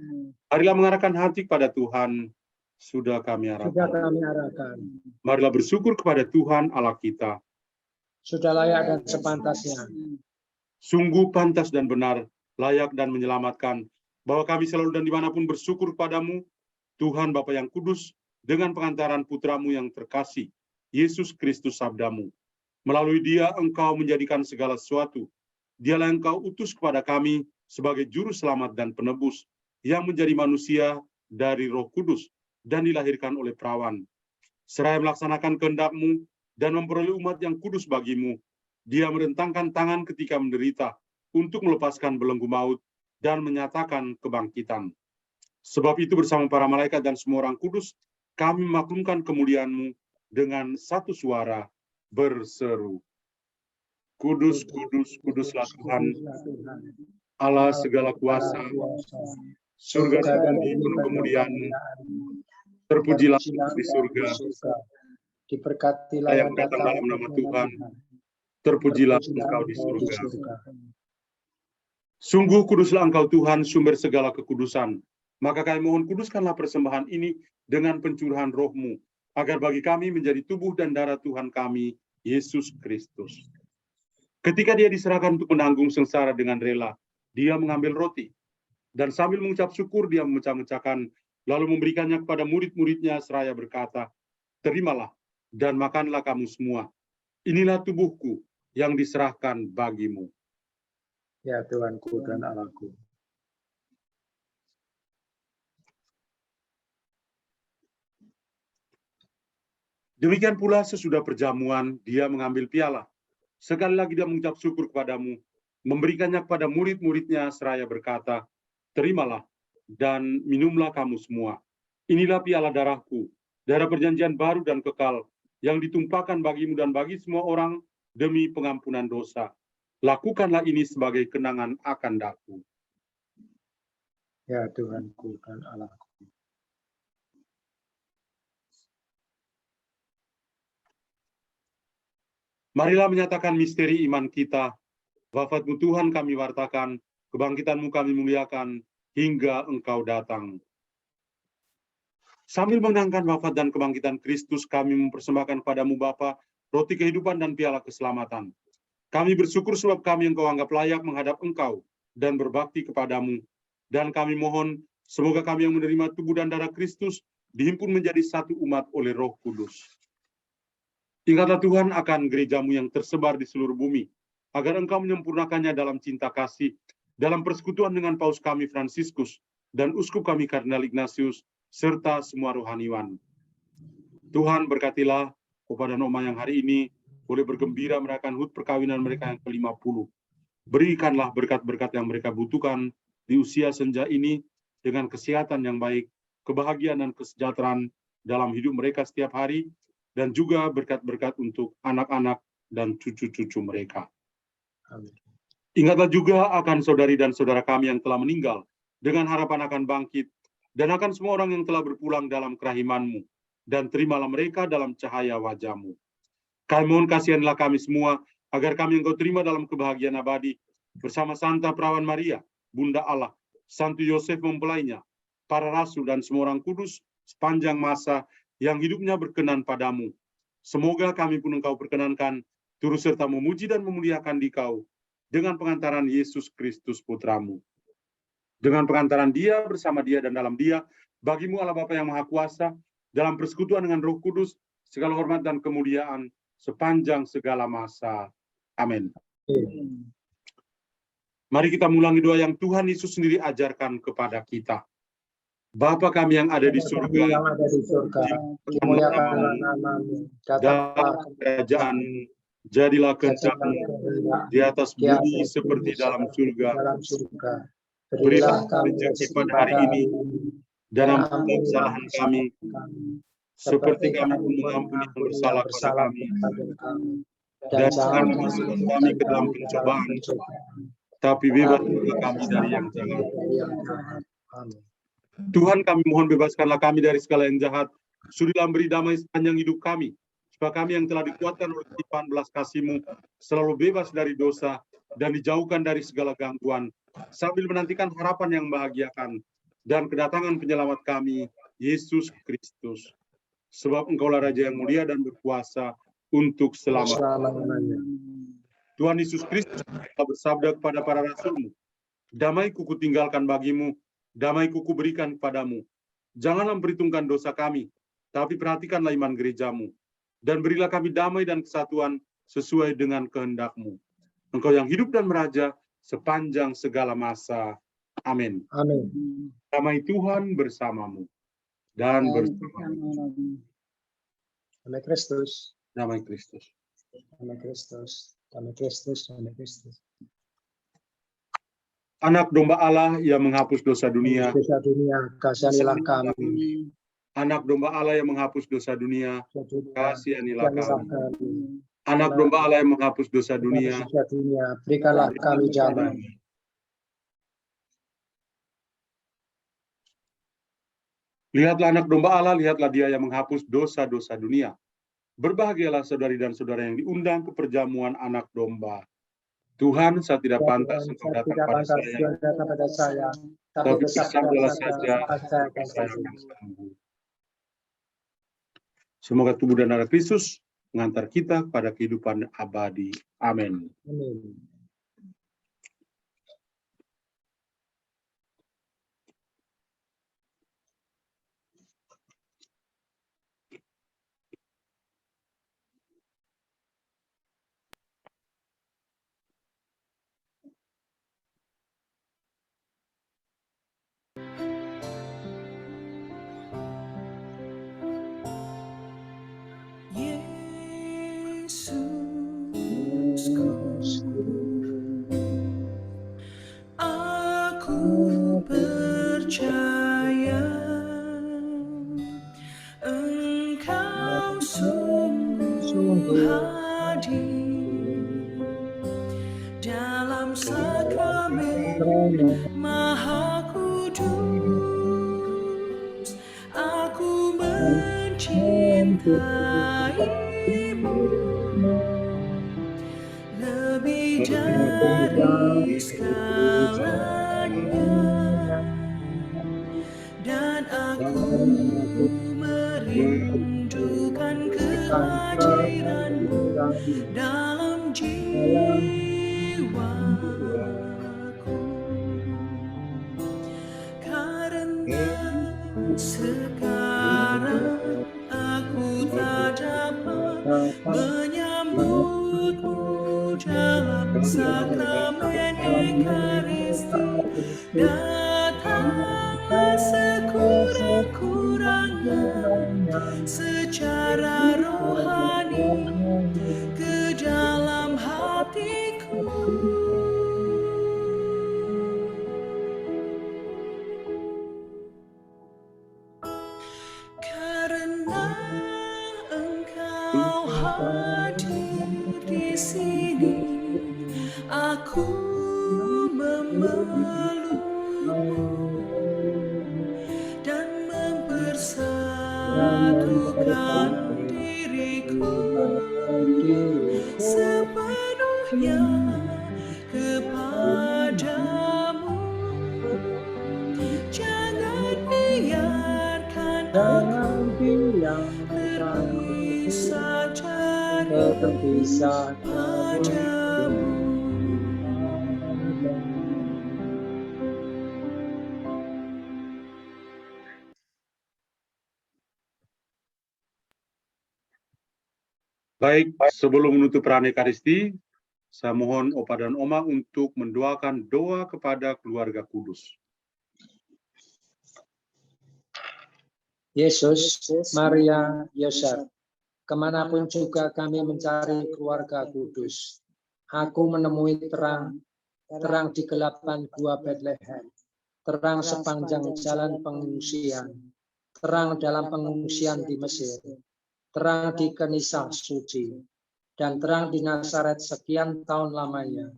Marilah mengarahkan hati kepada Tuhan, sudah kami Sudah arahkan. kami arahkan. Marilah bersyukur kepada Tuhan Allah kita. Sudah layak dan sepantasnya. Sungguh pantas dan benar, layak dan menyelamatkan, bahwa kami selalu dan dimanapun bersyukur kepadamu, Tuhan Bapa yang kudus, dengan pengantaran putramu yang terkasih, Yesus Kristus sabdamu. Melalui dia Engkau menjadikan segala sesuatu. Dialah yang Engkau utus kepada kami sebagai juru selamat dan penebus, yang menjadi manusia dari Roh Kudus dan dilahirkan oleh perawan. Seraya melaksanakan kehendak-Mu dan memperoleh umat yang kudus bagimu, dia merentangkan tangan ketika menderita untuk melepaskan belenggu maut dan menyatakan kebangkitan. Sebab itu bersama para malaikat dan semua orang kudus, kami memaklumkan kemuliaan-Mu dengan satu suara berseru. Kudus, kudus, kuduslah Tuhan, Allah segala kuasa, surga dan bumi penuh kemuliaan-Mu. Terpujilah di surga, diberkatilah yang datang dalam nama Tuhan, terpujilah Engkau di surga. Sungguh kuduslah Engkau Tuhan, sumber segala kekudusan. Maka kami mohon kuduskanlah persembahan ini dengan pencurahan roh-Mu, agar bagi kami menjadi tubuh dan darah Tuhan kami, Yesus Kristus. Ketika dia diserahkan untuk menanggung sengsara dengan rela, dia mengambil roti, dan sambil mengucap syukur dia memecah-mecahkan, lalu memberikannya kepada murid-muridnya seraya berkata, terimalah dan makanlah kamu semua. Inilah tubuhku yang diserahkan bagimu. Ya Tuhanku dan Allahku. Demikian pula sesudah perjamuan, dia mengambil piala. Sekali lagi dia mengucap syukur kepadamu, memberikannya kepada murid-muridnya seraya berkata, terimalah dan minumlah kamu semua. Inilah piala darahku, darah perjanjian baru dan kekal, yang ditumpahkan bagimu dan bagi semua orang demi pengampunan dosa. Lakukanlah ini sebagai kenangan akan daku. Ya Tuhanku dan Allahku. Marilah menyatakan misteri iman kita. Wafat-Mu Tuhan kami wartakan, kebangkitan-Mu kami muliakan, hingga Engkau datang. Sambil mengenangkan wafat dan kebangkitan Kristus, kami mempersembahkan kepadamu Bapa, roti kehidupan dan piala keselamatan. Kami bersyukur sebab kami Engkau anggap layak menghadap Engkau dan berbakti kepadamu. Dan kami mohon, semoga kami yang menerima tubuh dan darah Kristus dihimpun menjadi satu umat oleh Roh Kudus. Ingatlah Tuhan akan gereja-Mu yang tersebar di seluruh bumi, agar Engkau menyempurnakannya dalam cinta kasih, dalam persekutuan dengan Paus kami Fransiskus, dan Uskup kami Kardinal Ignatius, serta semua rohaniwan. Tuhan berkatilah Opa dan Oma yang hari ini boleh bergembira merayakan HUT perkawinan mereka yang ke-50. Berikanlah berkat-berkat yang mereka butuhkan di usia senja ini dengan kesehatan yang baik, kebahagiaan dan kesejahteraan dalam hidup mereka setiap hari, dan juga berkat-berkat untuk anak-anak dan cucu-cucu mereka. Amin. Ingatlah juga akan saudari dan saudara kami yang telah meninggal, dengan harapan akan bangkit, dan akan semua orang yang telah berpulang dalam kerahiman-Mu, dan terimalah mereka dalam cahaya wajah-Mu. Kami mohon kasihanlah kami semua, agar kami Engkau terima dalam kebahagiaan abadi, bersama Santa Perawan Maria, Bunda Allah, Santo Yosef mempelainya, para rasul dan semua orang kudus, sepanjang masa yang hidupnya berkenan padamu. Semoga kami pun Engkau perkenankan, turut serta memuji dan memuliakan Dikau, dengan pengantaran Yesus Kristus Putramu. Dengan pengantaran Dia, bersama Dia, dan dalam Dia, bagimu Allah Bapa yang Maha Kuasa, dalam persekutuan dengan Roh Kudus, segala hormat dan kemuliaan, sepanjang segala masa. Amin. Mari kita mengulangi doa yang Tuhan Yesus sendiri ajarkan kepada kita. Bapa kami yang ada di surga, dimuliakanlah namamu, datanglah kerajaan, jadilah kehendak-Mu di atas bumi seperti dalam surga. Berilah kami rezeki pada hari ini, dan ampuni kesalahan kami, seperti kami pun mengampuni yang bersalah kepada kami. Dan jangan masukkan kami ke dalam pencobaan, tapi bebaskanlah kami dari yang jahat. Amin. Tuhan, kami mohon bebaskanlah kami dari segala yang jahat. Sudilah beri damai sepanjang hidup kami, supaya kami yang telah dikuatkan oleh limpahan belas kasih-Mu selalu bebas dari dosa dan dijauhkan dari segala gangguan, sambil menantikan harapan yang membahagiakan dan kedatangan penyelamat kami, Yesus Kristus. Sebab Engkaulah Raja yang mulia dan berkuasa untuk selama-lamanya. Tuhan Yesus Kristus telah bersabda kepada para rasul-Mu, damai-Ku kutinggalkan bagimu, damai-Ku kuberikan kepadamu. Janganlah memperhitungkan dosa kami, tapi perhatikanlah iman gereja-Mu, dan berilah kami damai dan kesatuan sesuai dengan kehendak-Mu. Engkau yang hidup dan meraja sepanjang segala masa. Amin. Amin. Damai Tuhan bersamamu dan bersamamu. Damai Kristus. Damai Kristus. Damai Kristus. Damai Kristus. Damai Kristus. Anak domba Allah yang menghapus dosa dunia. Dosa dunia, kasihanilah kami. Anak domba Allah yang menghapus dosa dunia, kasihanilah kami. Anak domba Allah yang menghapus dosa dunia, berikanlah kami jalan. Lihatlah anak domba Allah, lihatlah dia yang menghapus dosa-dosa dunia. Berbahagialah saudari dan saudara yang diundang ke perjamuan anak domba. Tuhan, saya tidak pantas untuk datang pada saya, tapi bersabdalah saja, saya akan sembuh. Semoga tubuh dan darah Kristus mengantar kita pada kehidupan abadi. Amin. Amin. Aku percaya Engkau sungguh hadir dalam sakramen Maha Kudus. Aku mencintaimu lebih dari segalanya, dan aku merindukan kehadiran-Mu dalam jiwaku, karena sekarang aku tak dapat menyambut-Mu dalam sakramen Ekaristi. Datanglah sekurang-kurangnya secara rohani ke dalam hatiku. Karena Engkau hadir di sini, aku memelukmu dan mempersatukan diriku sepenuhnya kepadamu. Jangan biarkan aku terpisah padamu. Baik, sebelum menutup perayaan Ekaristi, saya mohon Opa dan Oma untuk mendoakan doa kepada keluarga kudus. Yesus, Maria, Yosef, kemanapun juga kami mencari keluarga kudus. Aku menemui terang, terang di kegelapan gua Bethlehem, terang sepanjang jalan pengungsian, terang dalam pengungsian di Mesir, terang di Kenisah Suci, dan terang di Nazaret sekian tahun lamanya.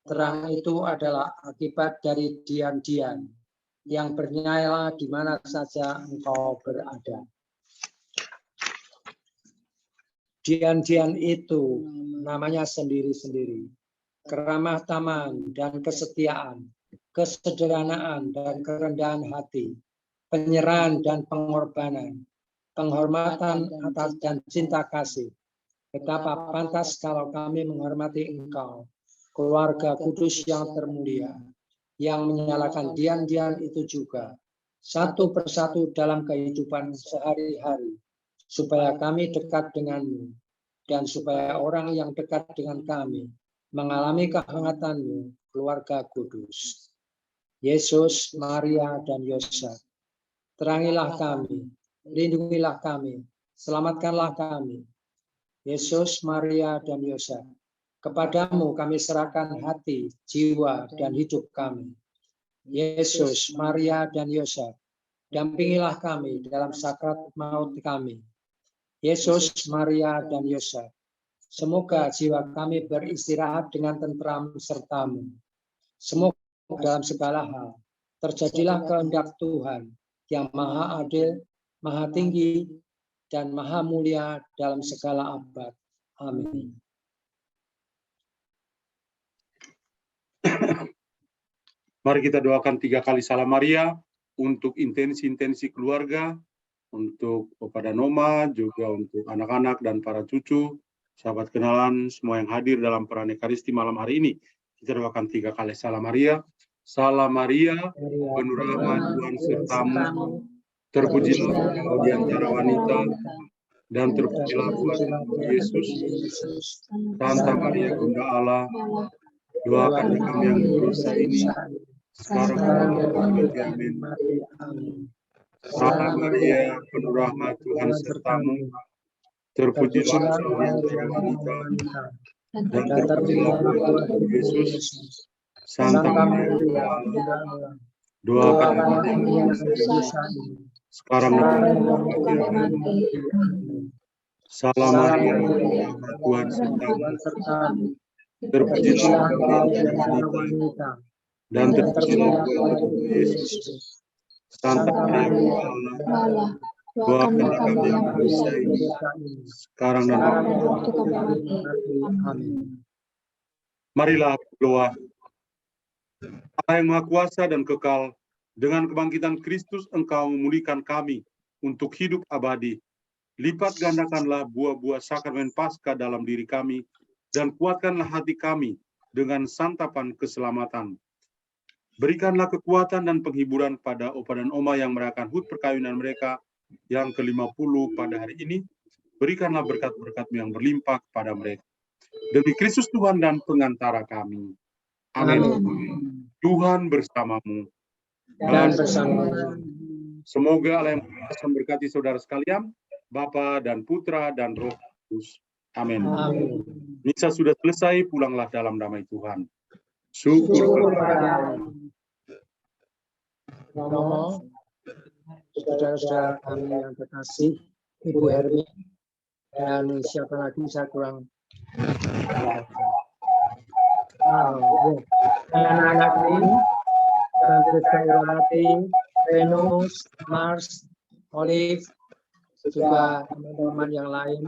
Terang itu adalah akibat dari dian-dian yang bernyala di mana saja engkau berada. Dian-dian itu namanya sendiri-sendiri. Keramah taman dan kesetiaan, kesederhanaan dan kerendahan hati, penyerahan dan pengorbanan, penghormatan atas dan cinta kasih. Betapa pantas kalau kami menghormati engkau, keluarga kudus yang termulia, yang menyalakan dian-dian itu juga, satu persatu dalam kehidupan sehari-hari, supaya kami dekat denganmu, dan supaya orang yang dekat dengan kami mengalami kehangatan-mu, keluarga kudus. Yesus, Maria, dan Yosef, terangilah kami, lindungilah kami, selamatkanlah kami. Yesus, Maria, dan Yosef, kepadamu kami serahkan hati, jiwa, dan hidup kami. Yesus, Maria, dan Yosef, dampingilah kami dalam sakrat maut kami. Yesus, Maria, dan Yosef, semoga jiwa kami beristirahat dengan tentram sertamu. Semoga dalam segala hal terjadilah kehendak Tuhan yang maha adil, maha tinggi, dan maha mulia dalam segala abad. Amin. Mari kita doakan 3 kali Salam Maria untuk intensi-intensi keluarga, untuk Bapak dan Oma, juga untuk anak-anak dan para cucu, sahabat kenalan, semua yang hadir dalam peran Ekaristi malam hari ini. Kita doakan 3 kali Salam Maria. Salam Maria, penuh rahmat Tuhan sertamu, terpujilah engkau di antara wanita, dan terpujilah buah Yesus. Santa Maria Bunda Allah, doakan kami yang berdosa ini, sekarang dan waktu amin. Salam Maria, penuh rahmat Tuhan sertamu, terpujilah engkau di antara wanita, dan terpujilah buah Yesus. Santa Maria Bunda Allah, doakan kami yang berdosa ini, sekarang dan waktu amin. Salam Maria, Tuhan sertamu, terpujilah engkau di antara wanita, dan terpujilah buah Yesus. Santa Maria Allah, doakan kami yang berdosa ini, sekarang dan waktu kami mati. Amin. Marilah berdoa. Allah yang Maha Kuasa dan kekal, dengan kebangkitan Kristus Engkau memulihkan kami untuk hidup abadi. Lipat gandakanlah buah-buah sakramen Paskah dalam diri kami, dan kuatkanlah hati kami dengan santapan keselamatan. Berikanlah kekuatan dan penghiburan pada Opa dan Oma yang merayakan HUT perkawinan mereka yang ke-50 pada hari ini. Berikanlah berkat-berkat-Mu yang berlimpah kepada mereka. Demi Kristus Tuhan dan pengantara kami. Amin. Tuhan bersamamu. Dan bersama semoga Allah yang Kuasa memberkati saudara sekalian, Bapa dan Putra dan Roh Kudus. Amin. Amin. Misa sudah selesai, pulanglah dalam damai Tuhan. Syukur kepada Allah. Saudara-saudara kami yang terkasih, Ibu Hermi, dan siapa lagi saya kurang. Anak-anak ini, Tante Kairati, Venus, Mars, Olive, juga teman-teman yang lain,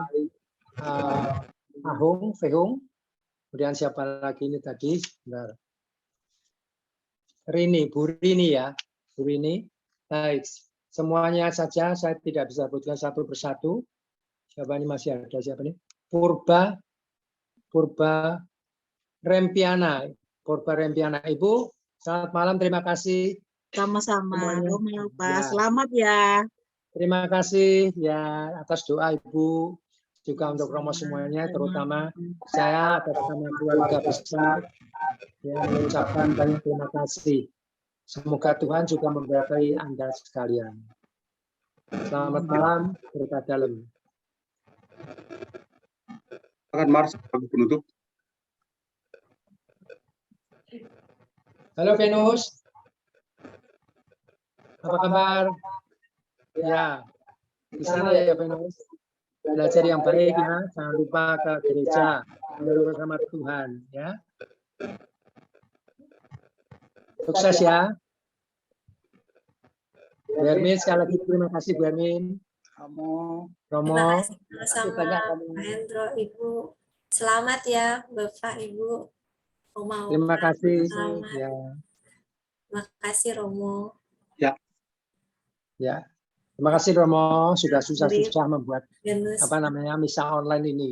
Ahung, Fehung, kemudian siapa lagi ini tadi? Benar. Rini, Bu Rini ya, Bu Rini. Baik, semuanya saja saya tidak bisa sebutkan satu persatu. Siapa ini masih ada? Siapa ini? Purba Rempiana, Ibu. Selamat malam, terima kasih. Sama-sama, Semuanya. Pak. Ya. Selamat ya. Terima kasih ya atas doa Ibu, juga untuk Romo semuanya, terutama saya atas nama keluarga besar yang mengucapkan banyak terima kasih. Semoga Tuhan juga memberkati Anda sekalian. Selamat malam, berkat dalam. Akan Mars, lagu penutup. Halo Venus, apa kabar? Ya, di sana ya Venus. Belajar yang baik ya, jangan lupa ke gereja, bersama Tuhan ya. Sukses ya. Bu Ermin, sekali lagi terima kasih Bu Ermin. Romo. Romo, Terima kasih Terima kasih sama-sama banyak kamu. Pak Hendro, Ibu. Selamat ya Bapak, Ibu. Oma, terima Opa, kasih. selamat. Ya, Terima kasih Romo. ya. Terima kasih Romo, sudah Grip, susah-susah membuat Genus. misa online ini.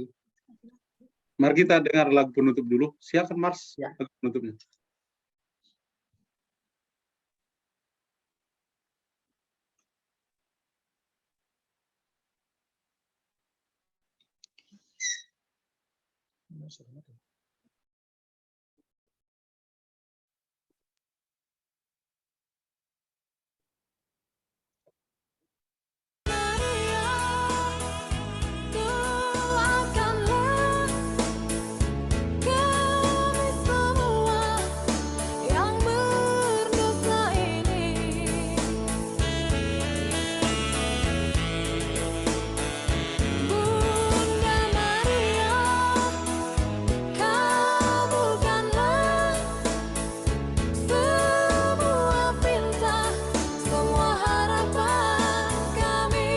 Mari kita dengar lagu penutup dulu. Silakan Mars, Ya. lagu penutupnya. Doakanlah kami semua yang berdosa ini. Bunda Maria, kabulkanlah semua pinta, semua harapan kami.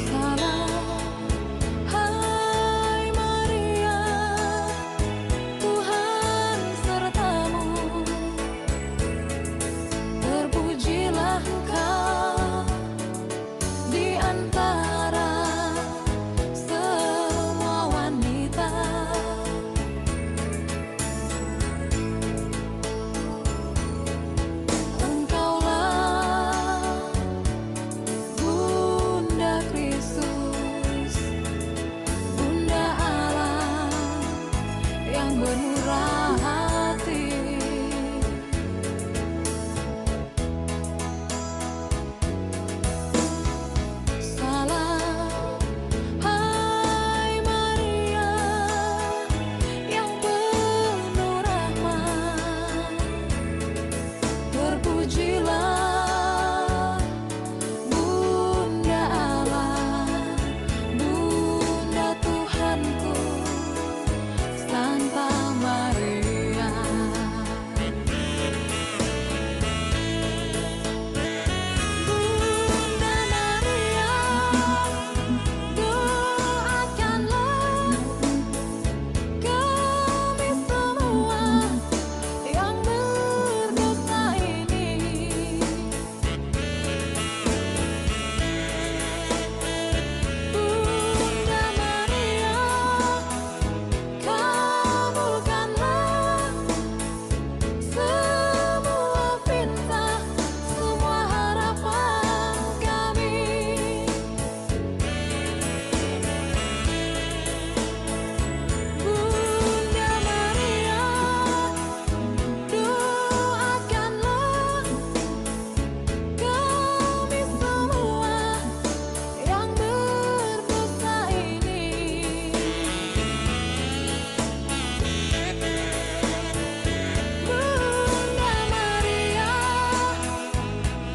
Salam, hai Maria, Tuhan sertamu. Terpujilah engkau di antara semua wanita. Engkaulah Bunda Kristus, Bunda Allah yang bermurah hati. Salam, hai Maria, yang penuh rahmat. Terpujilah Bunda Allah, Bunda Tuhanku, Santa Maria. Bunda Maria, doakanlah kami semua yang berdosa ini. Bunda Maria, kabulkanlah semua pinta, semua harapan kami. Bunda Maria, doakanlah kami semua yang berdosa ini. Bunda Maria,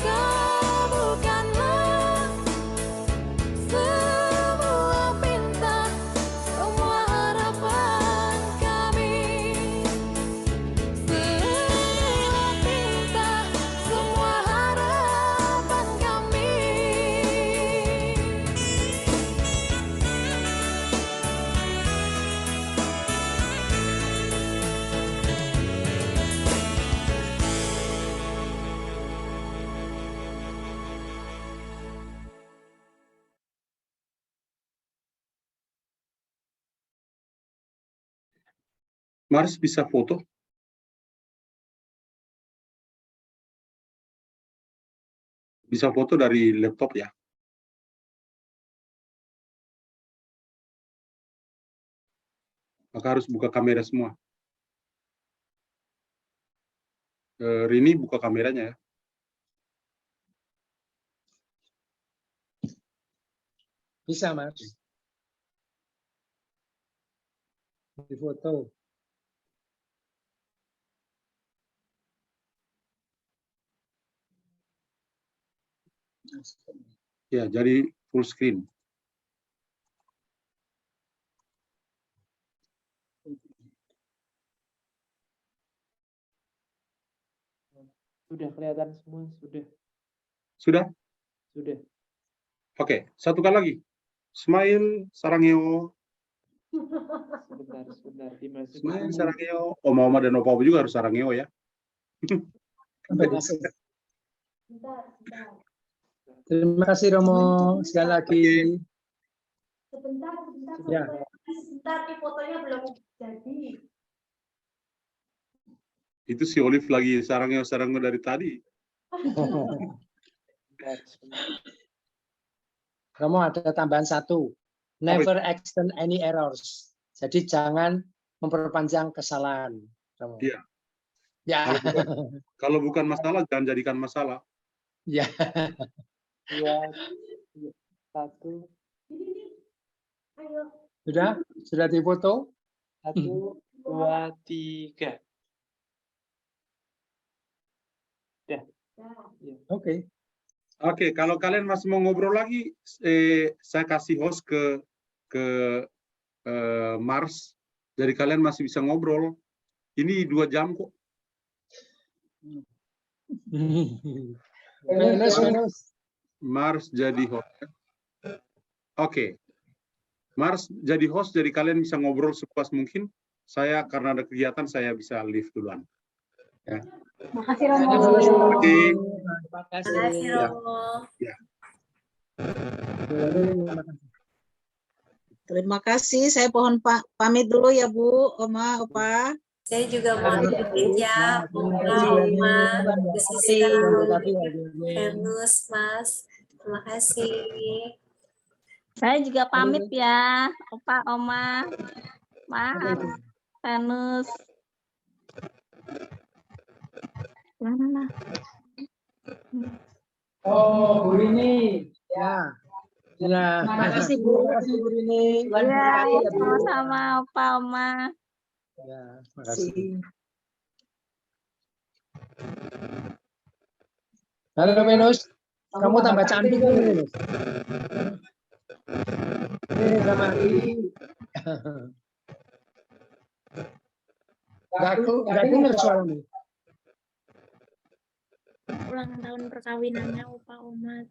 kabulkanlah semua pinta, semua harapan kami. Semua pinta, semua harapan kami. Mars bisa foto? Bisa foto dari laptop ya? Maka harus buka kamera semua. Rini buka kameranya ya. Bisa, Mas. Di foto. Ya, jadi full screen. Sudah kelihatan semua, sudah. Sudah? Sudah. Oke, satukan lagi. Smile, sarangeo. Sebentar, dimasukin. Smile, sarangeo. Oma-oma dan opa-opa juga harus sarangeo ya. Terima kasih Romo sekali lagi. Sebentar, Ya. sebentar, di fotonya belum jadi. Itu si Olive lagi sarangeo dari tadi. Romo ada tambahan satu. Never extend any errors. Jadi jangan memperpanjang kesalahan. Romo. Iya. Ya. Kalau bukan masalah, jangan jadikan masalah. Ya. 2, 1. Ayo. Sudah difoto? 1, 2, 3. Oke. Oke, kalau kalian masih mau ngobrol lagi, saya kasih host ke Mars. Jadi kalian masih bisa ngobrol. Ini 2 jam kok. Mars jadi host. Oke. Mars jadi host, jadi kalian bisa ngobrol sepuas mungkin. Saya karena ada kegiatan, saya bisa leave duluan. Ya. Makasih Romo. Terima kasih. Makasih, Romo. Ya. Terima kasih. Saya pohon pamit dulu ya Bu, Oma, Opa. Saya juga mohon pamit ya, Opa, Oma, Bu Siska, Ernus, Mas. Terima kasih. Saya juga pamit ya, Opa, Oma, Mas, Renus. Mana? Oh, Bu Rini. Ya. Ya. Terima kasih Bu. Terima kasih Bu Rini. Ya, sama-sama Opa, Oma. Ya, terima kasih. Halo Venus, kamu tambah cantik nih Venus. Sama Nggak dengar suaramu. Ulang tahun perkawinannya Opa, Oma.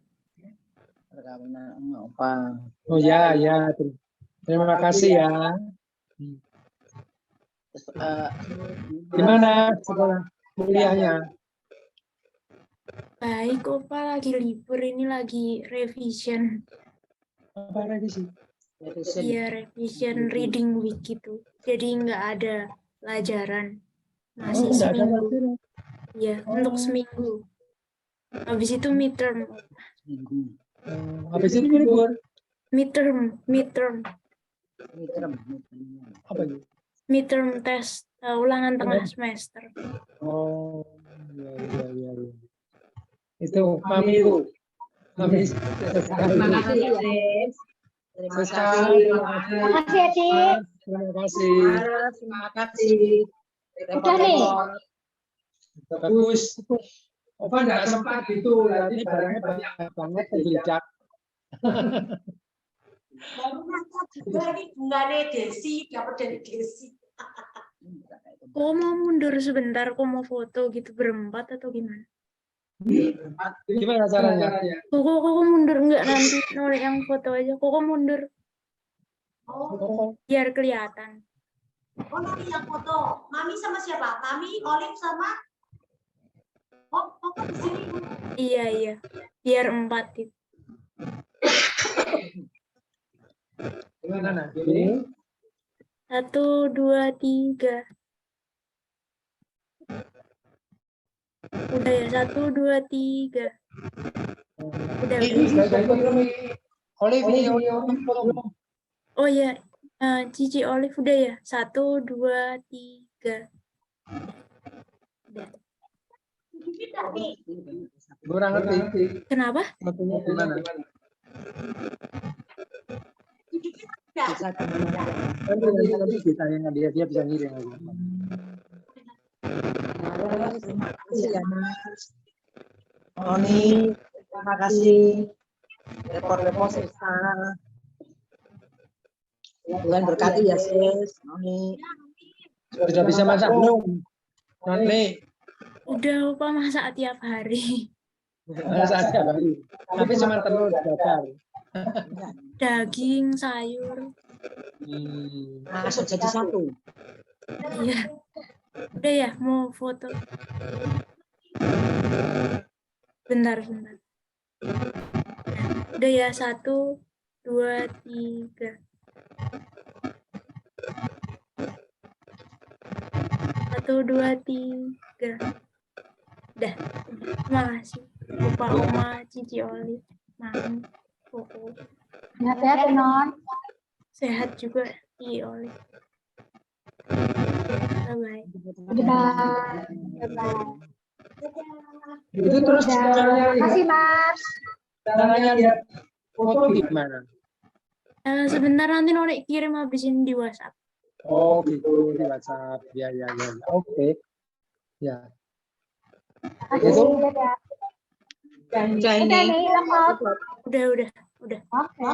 Perkawinan sama Opa. Oh ya, ya. Terima kasih ya. Gimana sekolah kuliahnya? Baik, Opa, lagi libur ini, lagi revision. Apa revisi? Iya, revision reading week gitu. Jadi nggak ada pelajaran. Masih Nggak ada seminggu. pelajaran. Iya, untuk seminggu. Habis itu midterm. Habis itu libur. Midterm. Apa itu? Midterm test, ulangan tengah semester. Oh, ya. Itu Mami itu. Mami. Terima kasih ya, Des. Terima kasih, Adik. Terima kasih. Terima kasih. Udah nih. Bagus. Opa nggak sempat itu, nanti barangnya banyak banget kegelidak. Baru juga ini bunganya Desi, dapat dari Desi. Kok mau mundur sebentar, kok mau foto gitu berempat atau gimana? Gimana caranya? Kok mundur enggak nanti nolak yang foto aja. Kok mundur Oh, biar kelihatan. nanti yang foto. Mami sama siapa? Mami, Olive sama? Oh, di sini. Iya. Biar 4 itu. Gimana? 1, 2, 3. Udah ya, 1, 2, 3. Udah. Olive. Oh ya, Cici Olive udah ya? 1, 2, 3. Udah. Kurang ngerti. Kenapa? Ngertinya gimana? Nanti ditayangkan dia bisa ngirim. Terima kasih ya Mas. Noni, terima kasih. Report-report susah. Tuhan berkati ya sis. Noni. Sudah bisa masak belum? Noni, Udah Pak masak tiap hari. masak tiap hari. Tapi cuma telur bakar. Daging, sayur. Masuk jadi satu. Iya. Udah ya, mau foto. Bentar. Udah ya, 1, 2, 3. 1, 2, 3. Udah. Terima kasih. Opa, Oma, Cici Olive, Mami, Koko. Sehat-sehat ya, Non. Sehat juga, Cici Olive. Bye-bye. Bye-bye. Itu terus caranya Makasih, Mas. lihat foto gimana? Sebentar nanti Noni kirim habis ini di WhatsApp. Oh gitu di WhatsApp. Ya. Oke. Ya. Itu Udah nih, lengkap. Udah. Oke.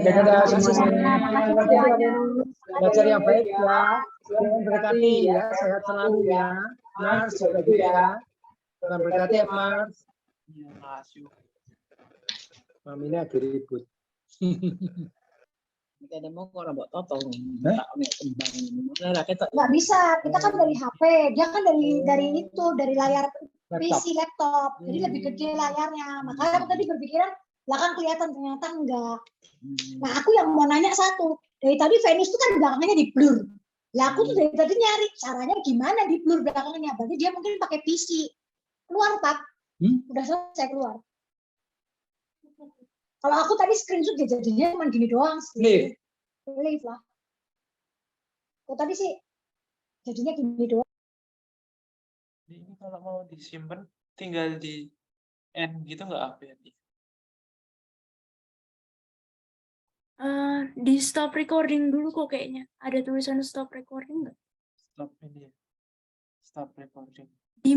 Dadah semuanya. Makasih. Belajar yang baik ya. Tuhan berkati ya. Sehat selalu ya. Mars jaga diri ya. Tuhan berkati ya Mars. Iya, makasih. Mami ini lagi ribut. Ada mau kalau buat toto. Nggak bisa, kita kan dari HP, dia kan dari layar PC laptop, jadi lebih gede layarnya. Makanya aku tadi berpikiran, lah kan kelihatan, ternyata enggak. Nah aku yang mau nanya satu, dari tadi Venus itu kan belakangnya di blur. Lah aku tuh dari tadi nyari caranya gimana di blur belakangnya, berarti dia mungkin pakai PC. Keluar Pak, udah selesai keluar. Kalau aku tadi screenshot jadinya cuma gini doang sih. Live lah. Oh tadi sih jadinya gini doang. Ini kalau mau disimpan tinggal di end gitu nggak apa ya? Di stop recording dulu kok kayaknya. Ada tulisan stop recording nggak? Stop ini ya. Stop recording.